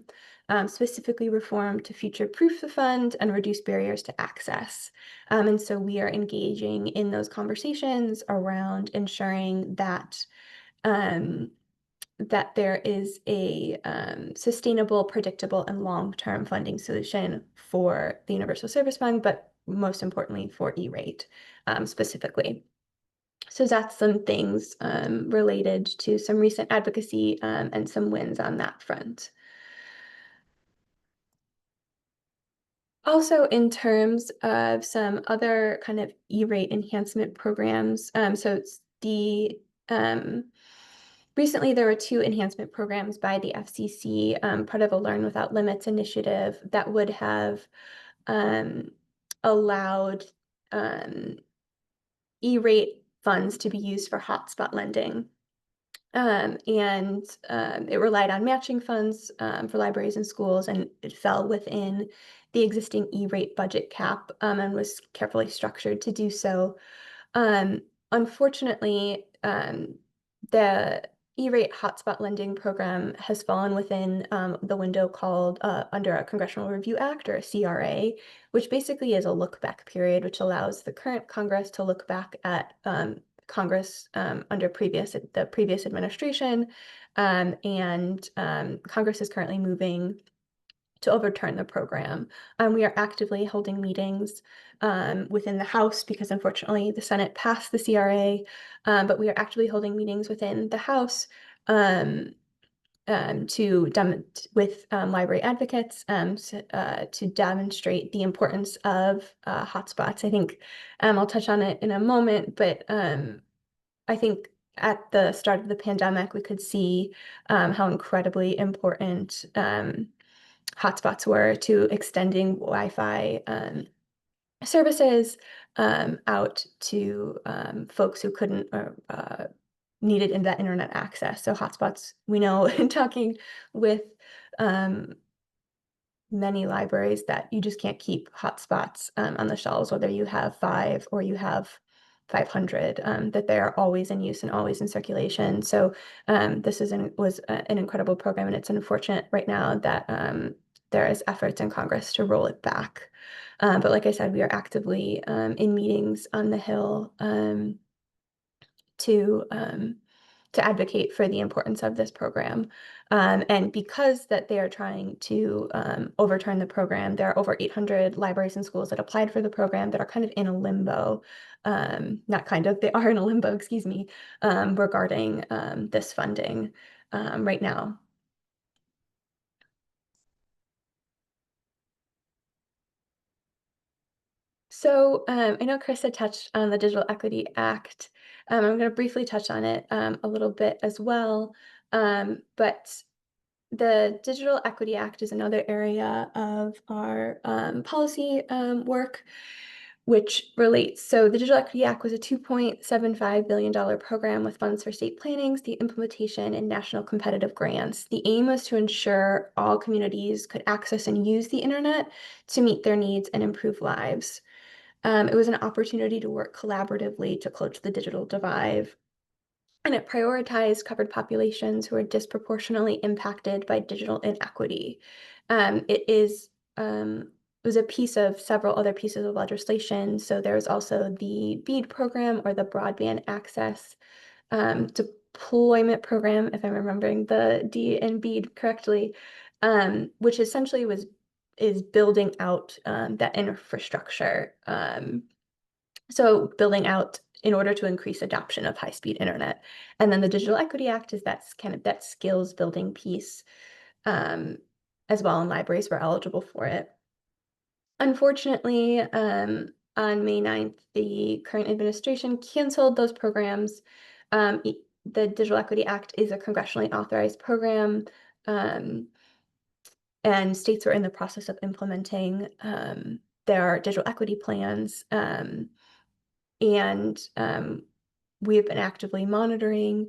specifically reform to future-proof the fund and reduce barriers to access. And so we are engaging in those conversations around ensuring that that there is a sustainable, predictable, and long-term funding solution for the Universal Service Fund, but most importantly for E-rate specifically. So that's some things related to some recent advocacy and some wins on that front. Also, in terms of some other kind of E-rate enhancement programs, so it's the Recently, there were 2 enhancement programs by the FCC, part of a Learn Without Limits initiative that would have allowed E-rate funds to be used for hotspot lending. It relied on matching funds for libraries and schools, and it fell within the existing E-rate budget cap and was carefully structured to do so. Unfortunately, the E-rate hotspot lending program has fallen within the window called under a Congressional Review Act, or a CRA, which basically is a look-back period, which allows the current Congress to look back at Congress under the previous administration, and Congress is currently moving to overturn the program. We are actively holding meetings within the House because unfortunately the Senate passed the CRA, but we are actively holding meetings within the House with library advocates to demonstrate the importance of hotspots. I think I'll touch on it in a moment, but I think at the start of the pandemic, we could see how incredibly important hotspots were to extending Wi-Fi services out to folks who couldn't needed in that internet access. So hotspots, we know in talking with many libraries that you just can't keep hotspots on the shelves, whether you have 5 or you have 500, that they are always in use and always in circulation. So this was an incredible program, and it's unfortunate right now that there is efforts in Congress to roll it back. But like I said, we are actively in meetings on the Hill to advocate for the importance of this program. And because that they are trying to overturn the program, there are over 800 libraries and schools that applied for the program that are kind of in a limbo, they are in a limbo, excuse me, regarding this funding right now. So I know Karisa touched on the Digital Equity Act. I'm going to briefly touch on it a little bit as well. But the Digital Equity Act is another area of our policy work, which relates. So the Digital Equity Act was a $2.75 billion program with funds for state plannings, the implementation, and national competitive grants. The aim was to ensure all communities could access and use the internet to meet their needs and improve lives. It was an opportunity to work collaboratively to close the digital divide, and it prioritized covered populations who are disproportionately impacted by digital inequity. It was a piece of several other pieces of legislation. So there's also the BEAD program, or the Broadband Access Deployment Program, if I'm remembering the D in BEAD correctly, which essentially is building out that infrastructure. So building out in order to increase adoption of high-speed internet. And then the Digital Equity Act is that skills building piece as well, and libraries were eligible for it. Unfortunately, on May 9th, the current administration canceled those programs. The Digital Equity Act is a congressionally authorized program, and states were in the process of implementing their digital equity plans. We have been actively monitoring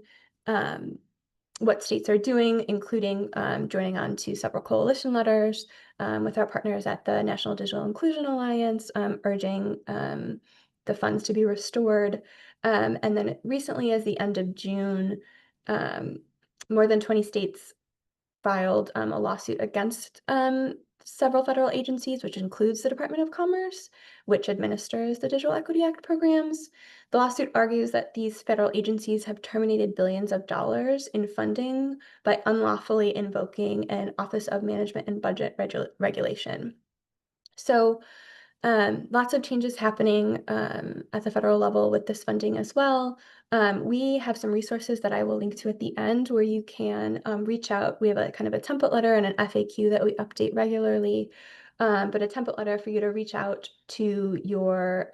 what states are doing, including joining on to several coalition letters with our partners at the National Digital Inclusion Alliance, urging the funds to be restored. And then recently, as the end of June, more than 20 states filed a lawsuit against several federal agencies, which includes the Department of Commerce, which administers the Digital Equity Act programs. The lawsuit argues that these federal agencies have terminated billions of dollars in funding by unlawfully invoking an Office of Management and Budget Regulation. So lots of changes happening at the federal level with this funding as well. We have some resources that I will link to at the end where you can reach out. We have a kind of a template letter and an FAQ that we update regularly, but a template letter for you to reach out to your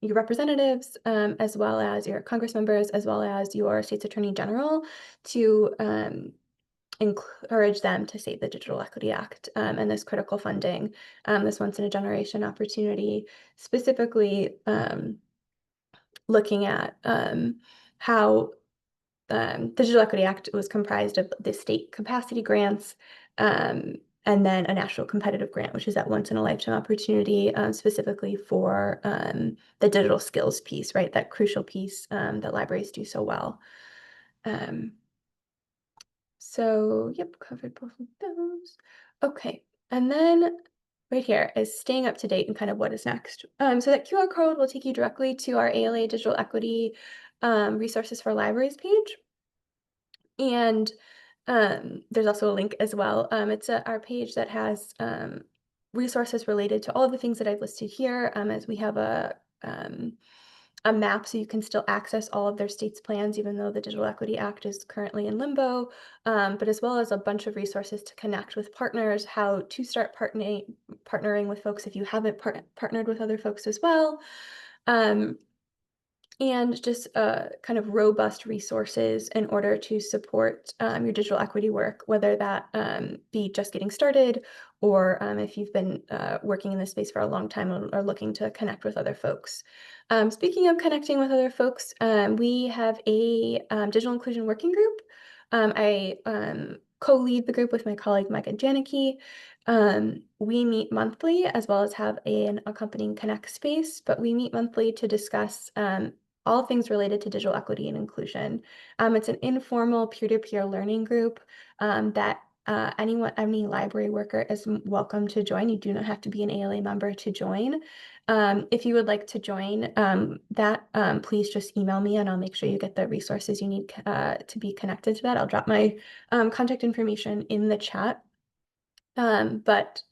your representatives, as well as your Congress members, as well as your state's attorney general, to encourage them to save the Digital Equity Act and this critical funding, this once in a generation opportunity, specifically looking at how the Digital Equity Act was comprised of the state capacity grants, and then a national competitive grant, which is that once in a lifetime opportunity, specifically for the digital skills piece, right? That crucial piece that libraries do so well. So, yep, covered both of those. Okay, and then right here is staying up to date and kind of what is next. So that QR code will take you directly to our ALA Digital Equity resources for libraries page. And there's also a link as well. It's our page that has resources related to all of the things that I've listed here, as we have a map so you can still access all of their state's plans, even though the Digital Equity Act is currently in limbo, but as well as a bunch of resources to connect with partners, how to start partnering with folks if you haven't partnered with other folks as well. And just kind of robust resources in order to support your digital equity work, whether that be just getting started or if you've been working in this space for a long time or looking to connect with other folks. Speaking of connecting with other folks, we have a digital inclusion working group. I co-lead the group with my colleague, Megan Janicki. We meet monthly as well as have an accompanying Connect space, but we meet monthly to discuss all things related to digital equity and inclusion. It's an informal peer-to-peer learning group that any library worker is welcome to join. You do not have to be an ALA member to join. If you would like to join please just email me and I'll make sure you get the resources you need to be connected to that. I'll drop my contact information in the chat. But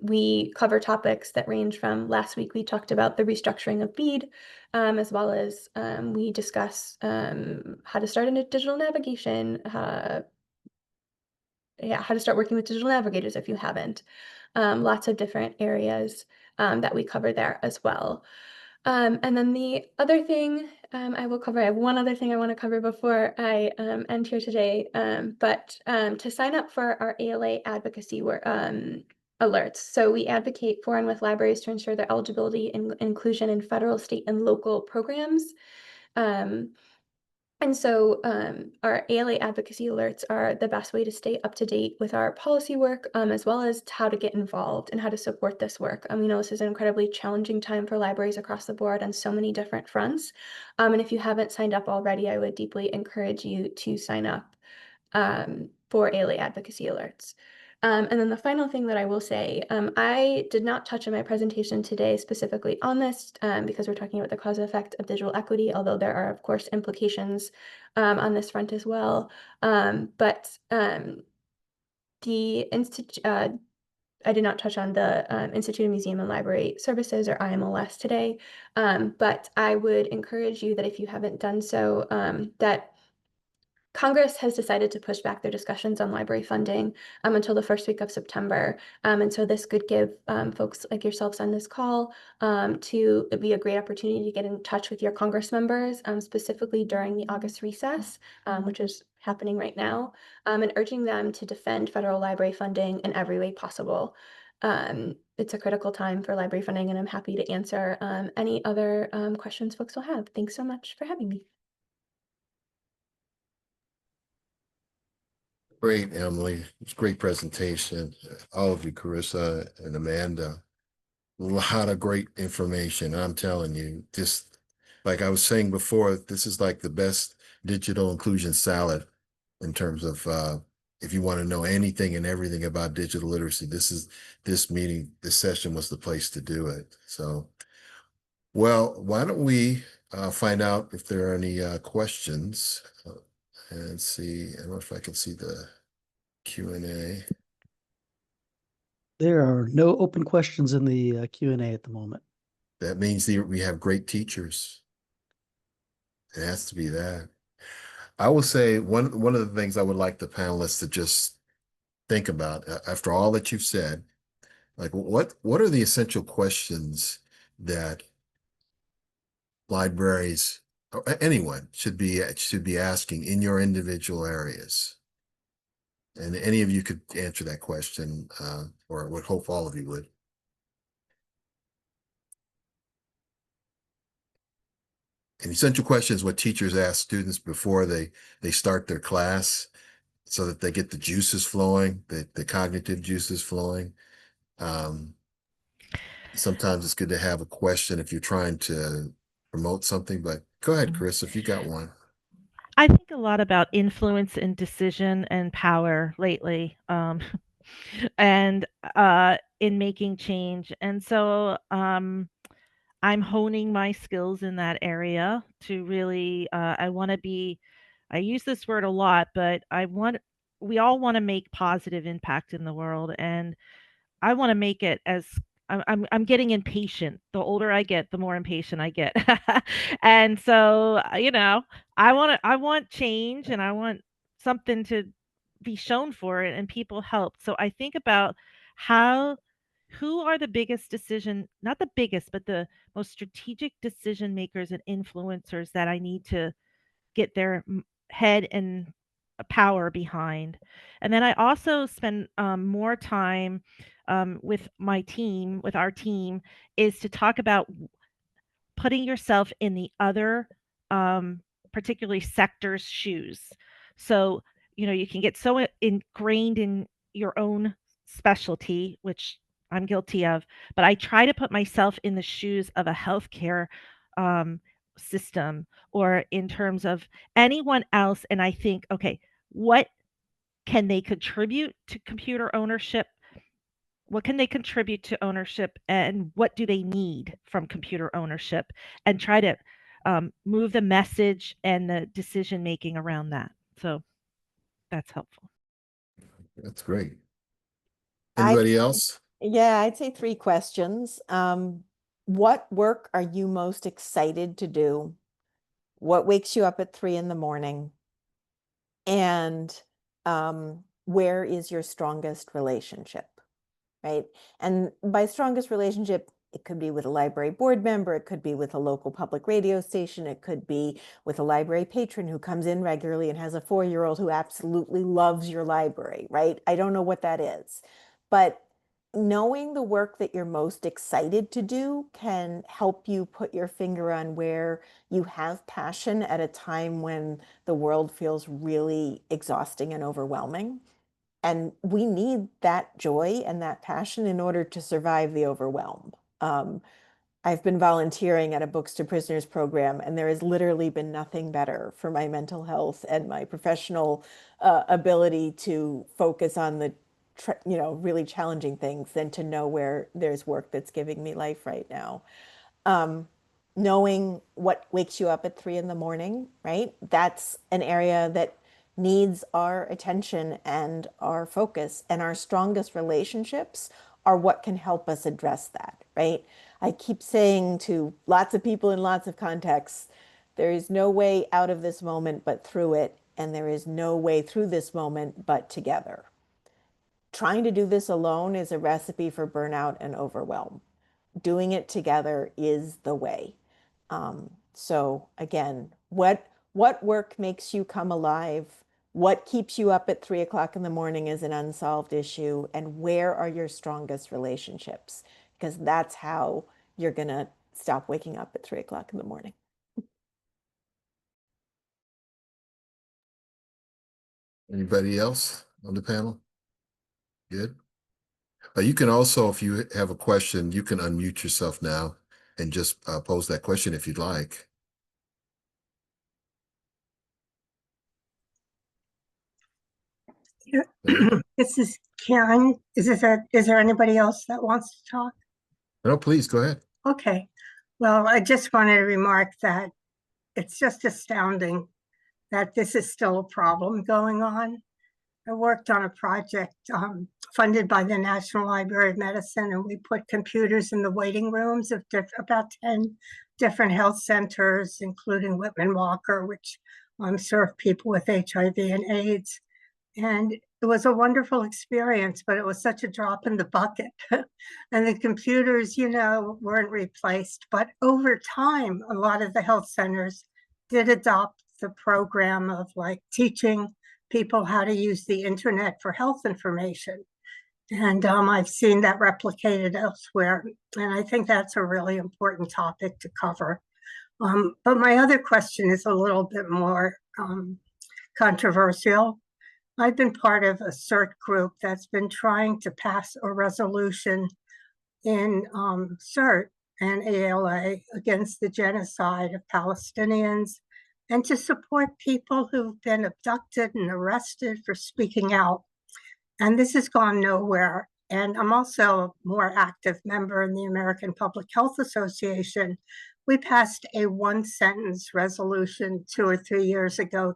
we cover topics that range from last week we talked about the restructuring of BEAD, as well as we discuss how to start into digital navigation, how to start working with digital navigators if you haven't. Lots of different areas that we cover there as well. And then the other thing I will cover, I have one other thing I want to cover before I end here today, but to sign up for our ALA advocacy alerts. So we advocate for and with libraries to ensure their eligibility and inclusion in federal, state, and local programs. And so our ALA advocacy alerts are the best way to stay up to date with our policy work, as well as how to get involved and how to support this work. We know this is an incredibly challenging time for libraries across the board on so many different fronts. And if you haven't signed up already, I would deeply encourage you to sign up for ALA advocacy alerts. And then the final thing that I will say, I did not touch on my presentation today specifically on this because we're talking about the cause and effect of digital equity, although there are, of course, implications on this front as well. But the Institute, I did not touch on the Institute of Museum and Library Services, or IMLS, today, but I would encourage you that if you haven't done so, that Congress has decided to push back their discussions on library funding until the first week of September. And so this could give folks like yourselves on this call to be a great opportunity to get in touch with your Congress members, specifically during the August recess, which is happening right now, and urging them to defend federal library funding in every way possible. It's a critical time for library funding, and I'm happy to answer any other questions folks will have. Thanks so much for having me. Great, Emily. It's a great presentation. All of you, Karisa and Amanda, a lot of great information. I'm telling you, just like I was saying before, this is like the best digital inclusion salad in terms of if you want to know anything and everything about digital literacy, this session was the place to do it. So, well, why don't we find out if there are any questions and see. I don't know if I can see the Q&A. There are no open questions in the Q&A at the moment. That means we have great teachers. It has to be that. I will say one of the things I would like the panelists to just think about after all that you've said, like what are the essential questions that libraries, or anyone should be asking in your individual areas? And any of you could answer that question, or I would hope all of you would. And essential questions, what teachers ask students before they start their class, so that they get the juices flowing, the cognitive juices flowing. Sometimes it's good to have a question if you're trying to promote something, but go ahead, Chris, if you got one. I think a lot about influence and decision and power lately, and in making change. And so I'm honing my skills in that area to really, I want to be, I use this word a lot, but we all want to make positive impact in the world. And I want to make it as I'm getting impatient. The older I get, the more impatient I get. And so, I want change, and I want something to be shown for it, and people help. So I think about how who are the biggest decision, not the biggest, but the most strategic decision makers and influencers that I need to get their head and power behind. And then I also spend more time with my team, with our team, is to talk about putting yourself in the other, um, particularly sectors' shoes. So, you can get so ingrained in your own specialty, which I'm guilty of, but I try to put myself in the shoes of a healthcare um, system, or in terms of anyone else. And I think, okay, what can they contribute to computer ownership? What can they contribute to ownership, and what do they need from computer ownership, and try to move the message and the decision making around that. So that's helpful. That's great. I- Anybody else? Yeah, I'd say 3 questions. What work are you most excited to do? What wakes you up at 3 in the morning? And where is your strongest relationship? Right? And by strongest relationship, it could be with a library board member, it could be with a local public radio station, it could be with a library patron who comes in regularly and has a 4-year-old who absolutely loves your library, right? I don't know what that is, but knowing the work that you're most excited to do can help you put your finger on where you have passion at a time when the world feels really exhausting and overwhelming. And we need that joy and that passion in order to survive the overwhelm. I've been volunteering at a Books to Prisoners program, and there has literally been nothing better for my mental health and my professional ability to focus on the really challenging things than to know where there's work that's giving me life right now. Knowing what wakes you up at 3 in the morning, right? That's an area that needs our attention and our focus, and our strongest relationships are what can help us address that, right? I keep saying to lots of people in lots of contexts, there is no way out of this moment but through it, and there is no way through this moment but together. Trying to do this alone is a recipe for burnout and overwhelm. Doing it together is the way. So again, what work makes you come alive? What keeps you up at 3 o'clock in the morning is an unsolved issue, and where are your strongest relationships? Because that's how you're gonna stop waking up at 3 o'clock in the morning. Anybody else on the panel? Good. You can also, if you have a question, you can unmute yourself now and just pose that question if you'd like. This is Karen. Is there anybody else that wants to talk? No, please go ahead. Okay. Well, I just wanted to remark that it's just astounding that this is still a problem going on. I worked on a project funded by the National Library of Medicine, and we put computers in the waiting rooms of about 10 different health centers, including Whitman Walker, which serve people with HIV and AIDS. And it was a wonderful experience, but it was such a drop in the bucket. And the computers, weren't replaced. But over time, a lot of the health centers did adopt the program of like teaching people how to use the internet for health information. And I've seen that replicated elsewhere. And I think that's a really important topic to cover. But my other question is a little bit more controversial. I've been part of a SRRT group that's been trying to pass a resolution in SRRT and ALA against the genocide of Palestinians and to support people who've been abducted and arrested for speaking out. And this has gone nowhere. And I'm also a more active member in the American Public Health Association. We passed a one-sentence resolution 2 or 3 years ago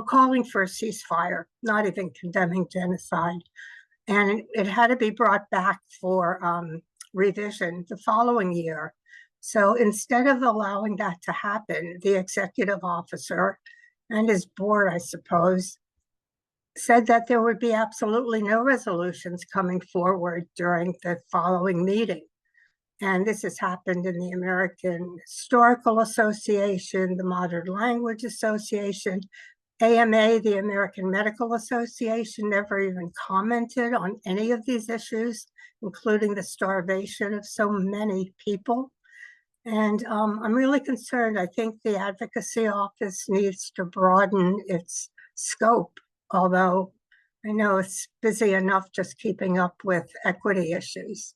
calling for a ceasefire, not even condemning genocide. And it had to be brought back for revision the following year. So instead of allowing that to happen, the executive officer and his board, I suppose, said that there would be absolutely no resolutions coming forward during the following meeting. And this has happened in the American Historical Association, the Modern Language Association, AMA, the American Medical Association, never even commented on any of these issues, including the starvation of so many people. And I'm really concerned. I think the Advocacy Office needs to broaden its scope, although I know it's busy enough just keeping up with equity issues.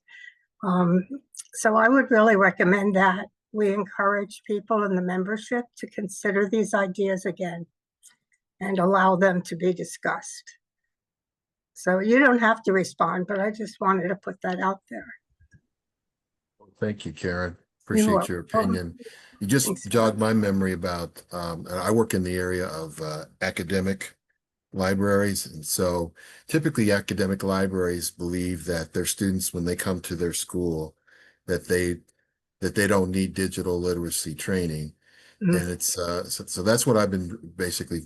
So I would really recommend that we encourage people in the membership to consider these ideas again and allow them to be discussed. So you don't have to respond, but I just wanted to put that out there. Thank you, Karen. Appreciate your opinion. You just Thanks. jogged my memory about, and I work in the area of academic libraries. And so typically academic libraries believe that their students, when they come to their school, that they don't need digital literacy training. And it's so that's what I've been basically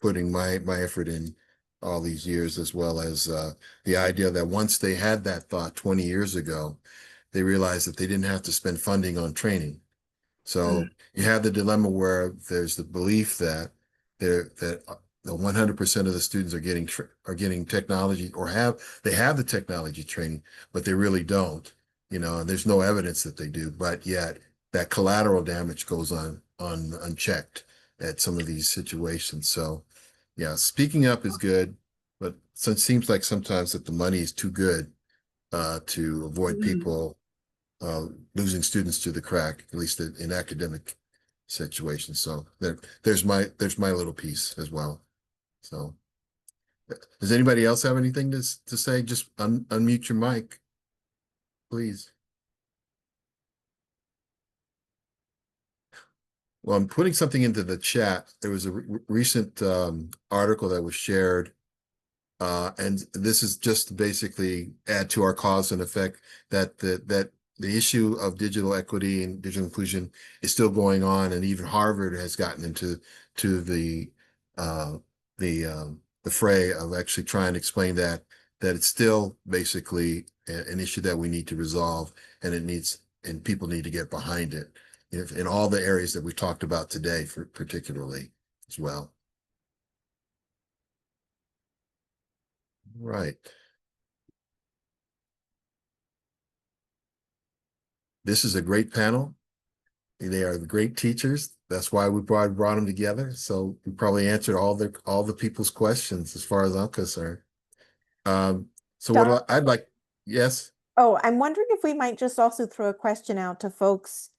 putting my effort in all these years, as well as the idea that once they had that thought 20 years ago, they realized that they didn't have to spend funding on training. So you have the dilemma where there's the belief that that 100% of the students are getting technology or have the technology training, but they really don't. And there's no evidence that they do, but yet that collateral damage goes on unchecked at some of these situations. So yeah, speaking up is good, but it seems like sometimes that the money is too good to avoid people losing students to the crack, at least in academic situations. So there's my little piece as well. So does anybody else have anything to say? Just unmute your mic, please. Well, I'm putting something into the chat. There was a recent article that was shared, and this is just to basically add to our cause and effect that the issue of digital equity and digital inclusion is still going on, and even Harvard has gotten into the fray of actually trying to explain that it's still basically an issue that we need to resolve, and people need to get behind it in all the areas that we talked about today, particularly as well. Right. This is a great panel. They are great teachers. That's why we brought them together. So we probably answered all the people's questions as far as I'm concerned. So what I'd like, yes. Oh, I'm wondering if we might just also throw a question out to folks.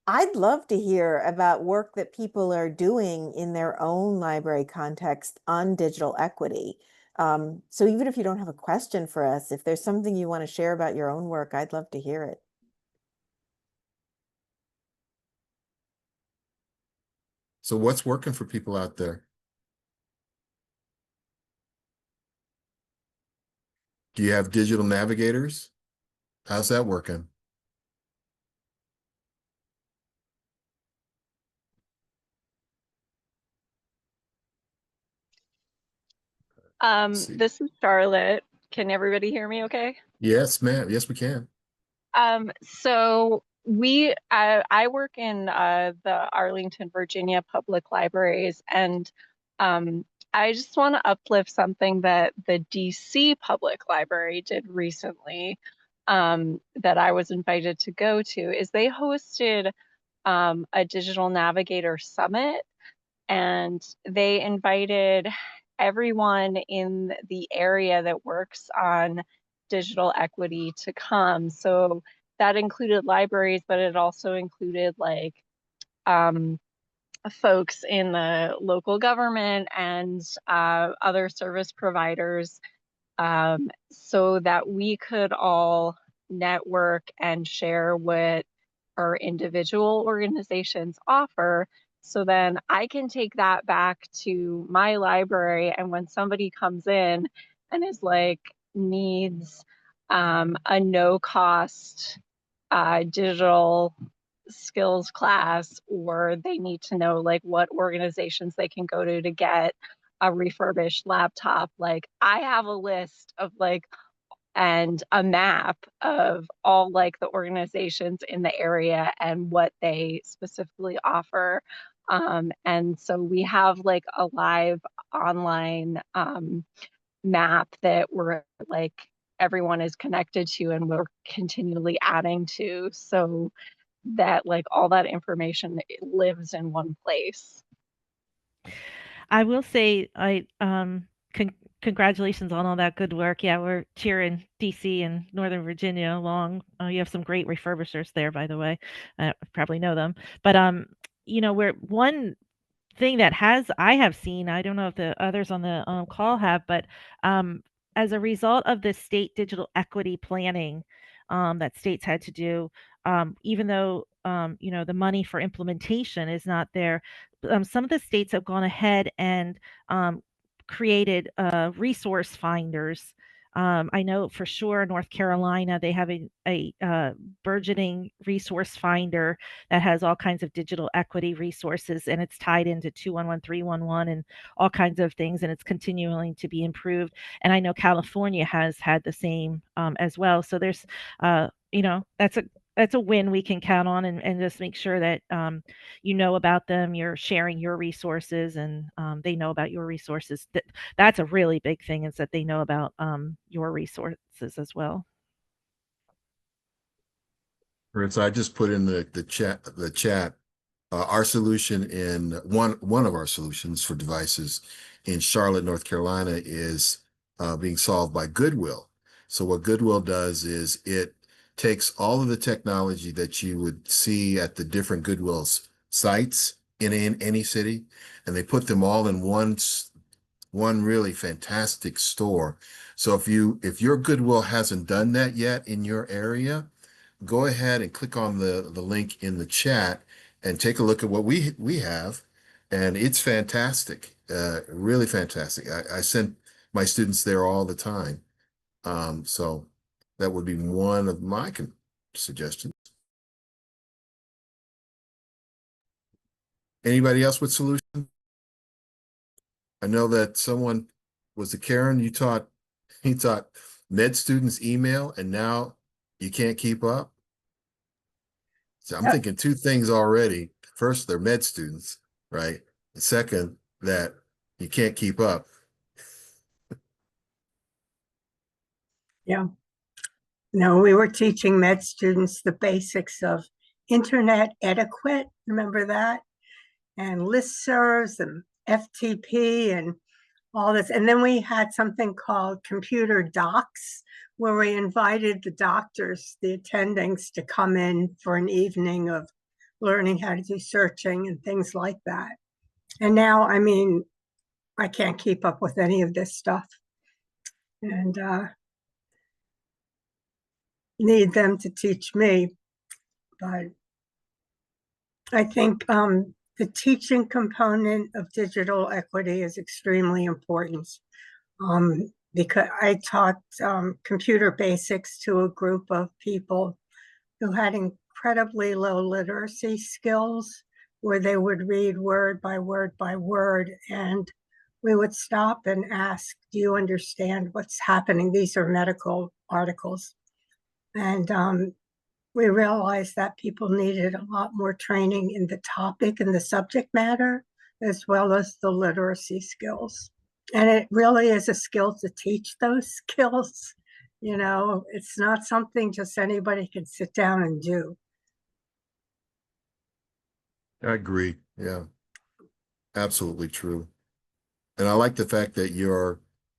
I'd love to hear about work that people are doing in their own library context on digital equity. So even if you don't have a question for us, if there's something you want to share about your own work, I'd love to hear it. So what's working for people out there? Do you have digital navigators? How's that working? See. This is Charlotte. Can everybody hear me okay? Yes, ma'am. Yes, we can. So I work in the Arlington, Virginia Public Libraries, and I just want to uplift something that the DC Public Library did recently, that I was invited to go to, is they hosted a Digital Navigator Summit, and they invited everyone in the area that works on digital equity to come. So that included libraries, but it also included like folks in the local government and other service providers, so that we could all network and share what our individual organizations offer. So then I can take that back to my library, and when somebody comes in and is like, needs a no cost digital skills class, or they need to know like what organizations they can go to get a refurbished laptop, like I have a list of like and a map of all like the organizations in the area and what they specifically offer. And so we have like a live online map that we're like everyone is connected to, and we're continually adding to, so that like all that information lives in one place. I will say, congratulations on all that good work. Yeah, we're cheering DC and Northern Virginia along. You have some great refurbishers there, by the way. Probably know them. But where one thing that I have seen, I don't know if the others on the call have, but as a result of the state digital equity planning that states had to do, even though the money for implementation is not there, some of the states have gone ahead and created resource finders. I know for sure North Carolina, they have a burgeoning resource finder that has all kinds of digital equity resources, and it's tied into 211, 311, and all kinds of things, and it's continuing to be improved. And I know California has had the same as well. So there's, that's a win we can count on, and just make sure that you know about them, you're sharing your resources, and they know about your resources. That's a really big thing, is that they know about your resources as well. So I just put in the chat, our solution in one of our solutions for devices in Charlotte, North Carolina is being solved by Goodwill. So what Goodwill does is it takes all of the technology that you would see at the different Goodwill sites in any city, and they put them all in one really fantastic store. So if your Goodwill hasn't done that yet in your area, go ahead and click on the link in the chat and take a look at what we have, and it's fantastic, really fantastic. I send my students there all the time. So that would be one of my suggestions. Anybody else with solution? I know that someone was it Karen, he taught med students email, and now you can't keep up. So I'm thinking two things already. First, they're med students, right? And second, that you can't keep up. Yeah. No, we were teaching med students the basics of internet etiquette. Remember that? And listservs and FTP and all this. And then we had something called computer docs, where we invited the doctors, the attendings, to come in for an evening of learning how to do searching and things like that. And now, I mean, I can't keep up with any of this stuff, and need them to teach me. But I think the teaching component of digital equity is extremely important, because I taught computer basics to a group of people who had incredibly low literacy skills, where they would read word by word by word, and we would stop and ask, do you understand what's happening? These are medical articles. And we realized that people needed a lot more training in the topic and the subject matter, as well as the literacy skills. And it really is a skill to teach those skills. You know, it's not something just anybody can sit down and do. I agree. Yeah, absolutely true. And I like the fact that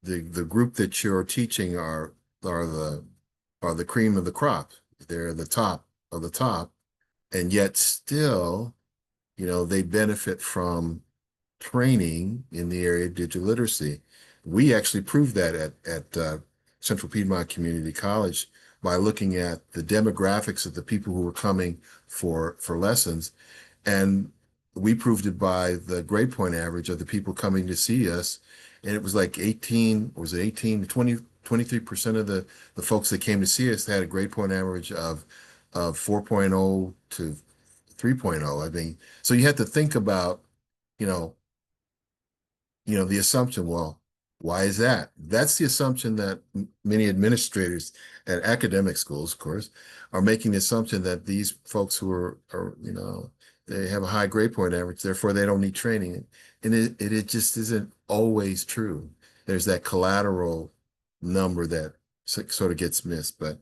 the group that you're teaching are the cream of the crop. They're the top of the top, and yet still, you know, they benefit from training in the area of digital literacy. We actually proved that at Central Piedmont Community College by looking at the demographics of the people who were coming for lessons. And we proved it by the grade point average of the people coming to see us. And it was like 18 to 20, 23% of the folks that came to see us had a grade point average of 4.0 to 3.0. I mean, so you have to think about, you know, the assumption, well, why is that? That's the assumption that many administrators at academic schools, of course, are making the assumption that these folks who are you know, they have a high grade point average, therefore they don't need training. And it just isn't always true. There's that collateral number that sort of gets missed, but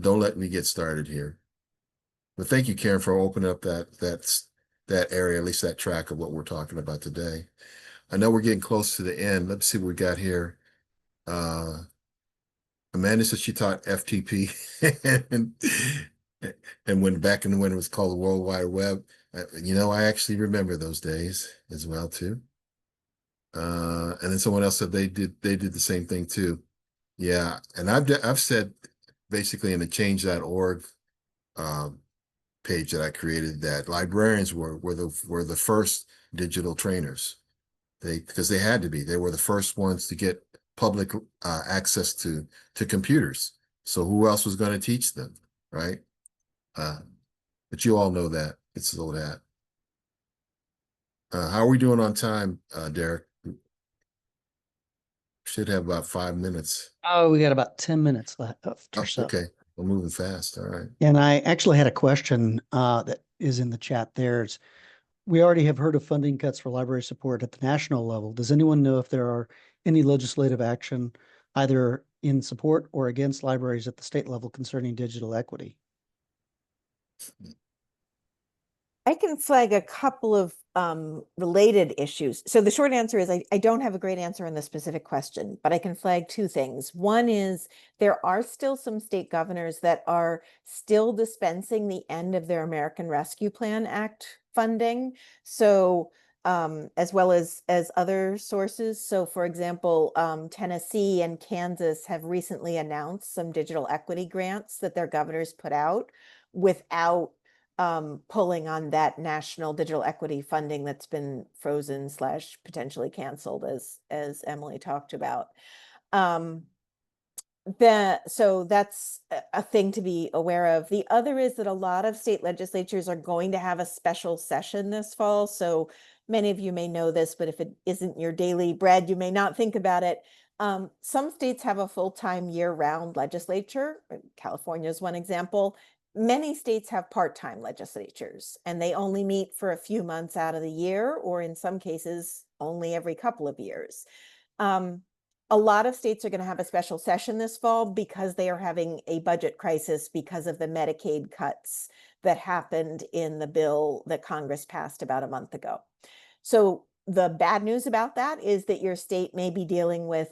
don't let me get started here. But thank you, Karen, for opening up that area, at least that track of what we're talking about today. I know we're getting close to the end. Let's see what we got here. Amanda said she taught FTP and when it was called the World Wide Web. You know, I actually remember those days as well too. And then someone else said they did the same thing too. Yeah, and I've said basically in the change.org page that I created that librarians were the first digital trainers. Because they had to be. They were the first ones to get public access to computers. So who else was going to teach them, right? But you all know that. It's so that. How are we doing on time, Derek? Should have about 5 minutes. Oh, we got about 10 minutes left or so. Okay, we're moving fast. All right. And I actually had a question that is in the chat there. We already have heard of funding cuts for library support at the national level. Does anyone know if there are any legislative action either in support or against libraries at the state level concerning digital equity? I can flag a couple of related issues. So the short answer is I don't have a great answer on the specific question, but I can flag two things. One is there are still some state governors that are still dispensing the end of their American Rescue Plan Act funding. So as well as other sources. So for example, Tennessee and Kansas have recently announced some digital equity grants that their governors put out without pulling on that national digital equity funding that's been frozen / potentially canceled, as Emily talked about. So that's a thing to be aware of. The other is that a lot of state legislatures are going to have a special session this fall. So many of you may know this, but if it isn't your daily bread, you may not think about it. Some states have a full-time year-round legislature. California is one example. Many states have part-time legislatures, and they only meet for a few months out of the year, or in some cases, only every couple of years. A lot of states are going to have a special session this fall because they are having a budget crisis because of the Medicaid cuts that happened in the bill that Congress passed about a month ago. So the bad news about that is that your state may be dealing with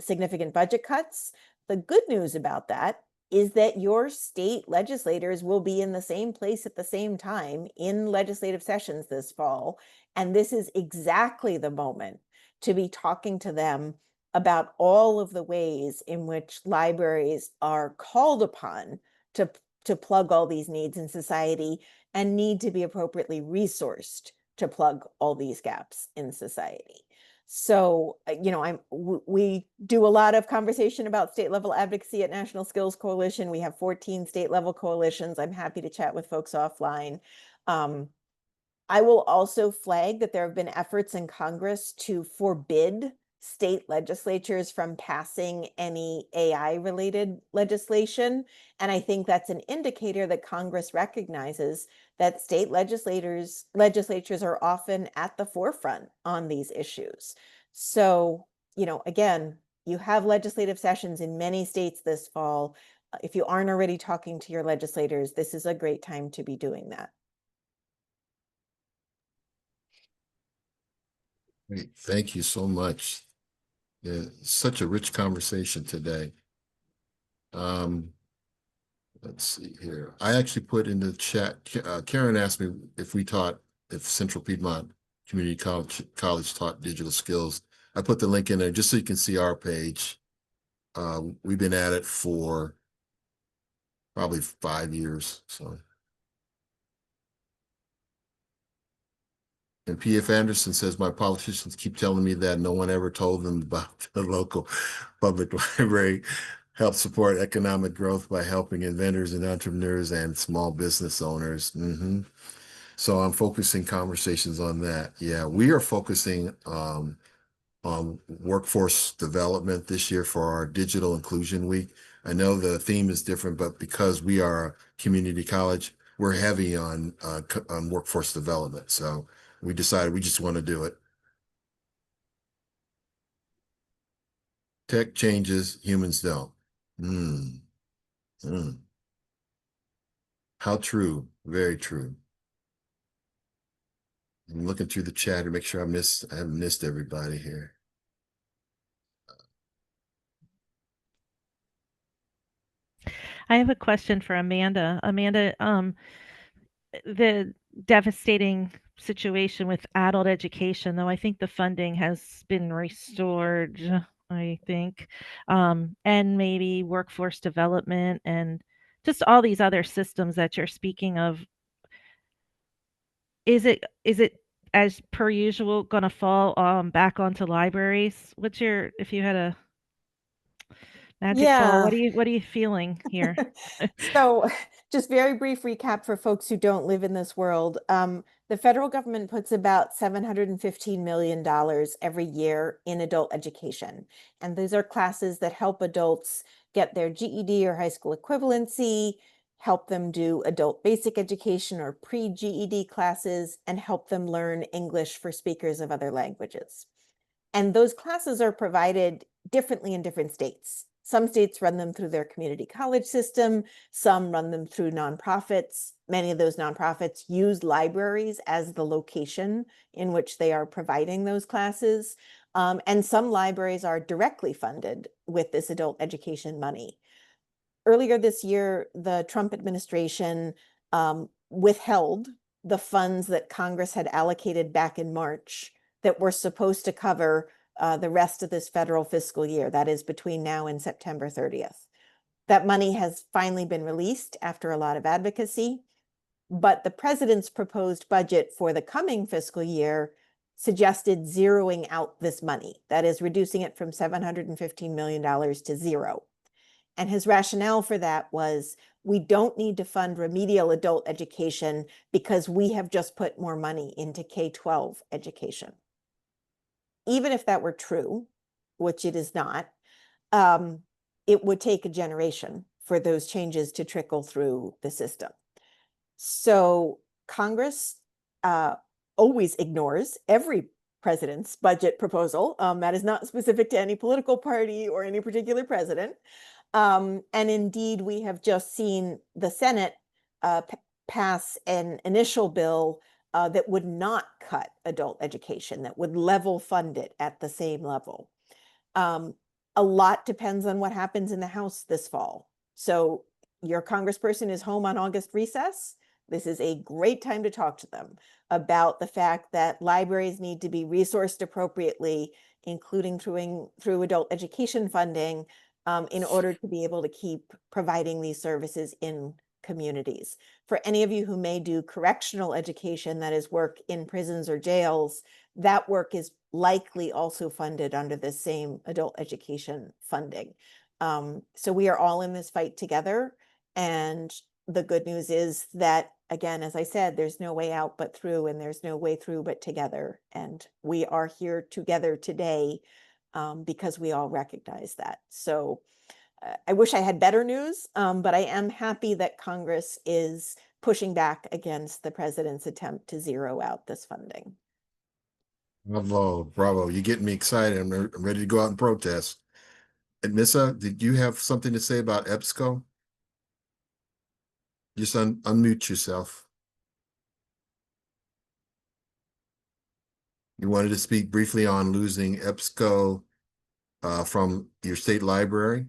significant budget cuts. The good news about that is that your state legislators will be in the same place at the same time in legislative sessions this fall. And this is exactly the moment to be talking to them about all of the ways in which libraries are called upon to plug all these needs in society and need to be appropriately resourced to plug all these gaps in society. So, you know, we do a lot of conversation about state level advocacy at National Skills Coalition. We have 14 state level coalitions. I'm happy to chat with folks offline. I will also flag that there have been efforts in Congress to forbid state legislatures from passing any AI-related legislation. And I think that's an indicator that Congress recognizes that state legislatures are often at the forefront on these issues. So, you know, again, you have legislative sessions in many states this fall. If you aren't already talking to your legislators, this is a great time to be doing that. Great. Thank you so much. Yeah, such a rich conversation today. Let's see here. I actually put in the chat, Karen asked me if Central Piedmont Community College taught digital skills. I put the link in there just so you can see our page. We've been at it for probably 5 years, so. And P.F. Anderson says, my politicians keep telling me that no one ever told them about the local public library help support economic growth by helping inventors and entrepreneurs and small business owners. So I'm focusing conversations on that. Yeah, we are focusing on workforce development this year for our Digital Inclusion Week. I know the theme is different, but because we are a community college, we're heavy on workforce development. So we decided we just want to do it. Tech changes, humans don't. How true, very true. I'm looking through the chat to make sure I haven't missed everybody here. I have a question for Amanda. Amanda, the devastating situation with adult education, though I think the funding has been restored, I think, and maybe workforce development and just all these other systems that you're speaking of. Is it as per usual going to fall back onto libraries? If you had a magic ball, Yeah. what are you feeling here? So just very brief recap for folks who don't live in this world. The federal government puts about $715 million every year in adult education. And those are classes that help adults get their GED or high school equivalency, help them do adult basic education or pre-GED classes, and help them learn English for speakers of other languages. And those classes are provided differently in different states. Some states run them through their community college system. Some run them through nonprofits. Many of those nonprofits use libraries as the location in which they are providing those classes. And some libraries are directly funded with this adult education money. Earlier this year, the Trump administration withheld the funds that Congress had allocated back in March that were supposed to cover the rest of this federal fiscal year, that is between now and September 30th. That money has finally been released after a lot of advocacy, but the president's proposed budget for the coming fiscal year suggested zeroing out this money, that is reducing it from $715 million to zero. And his rationale for that was, we don't need to fund remedial adult education because we have just put more money into K-12 education. Even if that were true, which it is not, it would take a generation for those changes to trickle through the system. So Congress always ignores every president's budget proposal. That is not specific to any political party or any particular president. And indeed, we have just seen the Senate pass an initial bill that would not cut adult education, that would level fund it at the same level. A lot depends on what happens in the House this fall. So your congressperson is home on August recess. This is a great time to talk to them about the fact that libraries need to be resourced appropriately, including through adult education funding, in order to be able to keep providing these services in communities. For any of you who may do correctional education, that is work in prisons or jails, that work is likely also funded under the same adult education funding. So we are all in this fight together, and the good news is that, again, as I said, there's no way out but through, and there's no way through but together. And we are here together today because we all recognize that. So I wish I had better news, but I am happy that Congress is pushing back against the president's attempt to zero out this funding. Bravo, bravo. You're getting me excited. I'm ready to go out and protest. And Nissa, did you have something to say about EBSCO? Just unmute yourself. You wanted to speak briefly on losing EBSCO from your state library?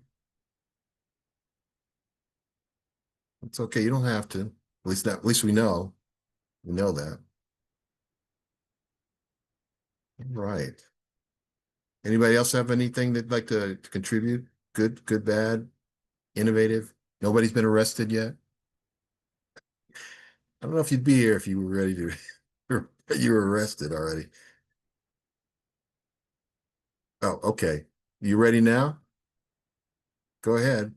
It's okay. You don't have to. At least we know. We know that. All right. Anybody else have anything they'd like to contribute? Good, bad, innovative? Nobody's been arrested yet? I don't know if you'd be here if you were ready to, you were arrested already. Oh, okay. You ready now? Go ahead.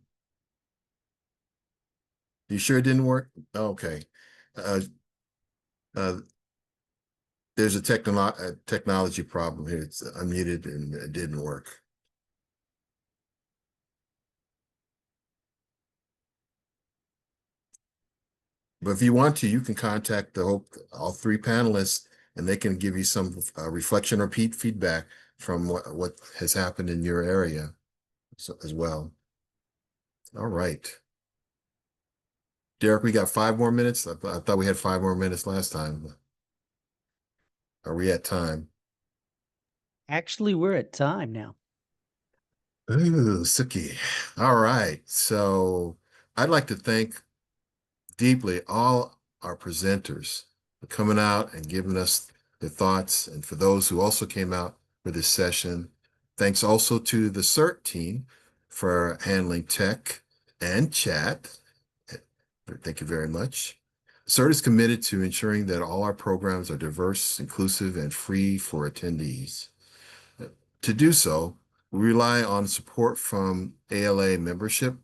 You sure it didn't work? Okay. Uh, uh, there's a technology problem here. It's unmuted and it didn't work. But if you want to, you can contact all three panelists, and they can give you some reflection or feedback from what has happened in your area as well. All right. Derek, we got 5 more minutes. I thought we had 5 more minutes last time. Are we at time? Actually, we're at time now. Ooh, Suki. All right. So I'd like to thank deeply all our presenters for coming out and giving us their thoughts. And for those who also came out for this session, thanks also to the SRRT team for handling tech and chat. Thank you very much. SRRT is committed to ensuring that all our programs are diverse, inclusive, and free for attendees. To do so, we rely on support from ALA membership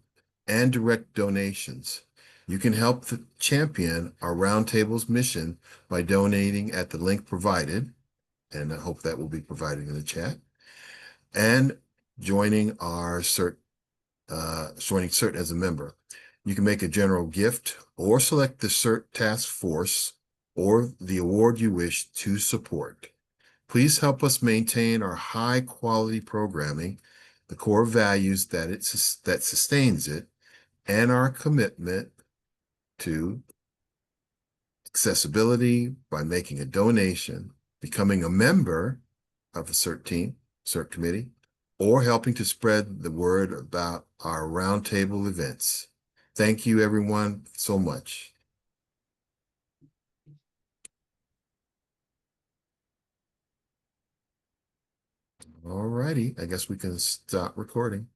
and direct donations. You can help champion our roundtable's mission by donating at the link provided, and I hope that will be provided in the chat, and joining our joining SRRT as a member. You can make a general gift or select the SRRT task force or the award you wish to support. Please help us maintain our high quality programming, the core values that sustains it, and our commitment to accessibility by making a donation, becoming a member of a SRRT team, SRRT committee, or helping to spread the word about our roundtable events. Thank you, everyone, so much. All righty, I guess we can stop recording.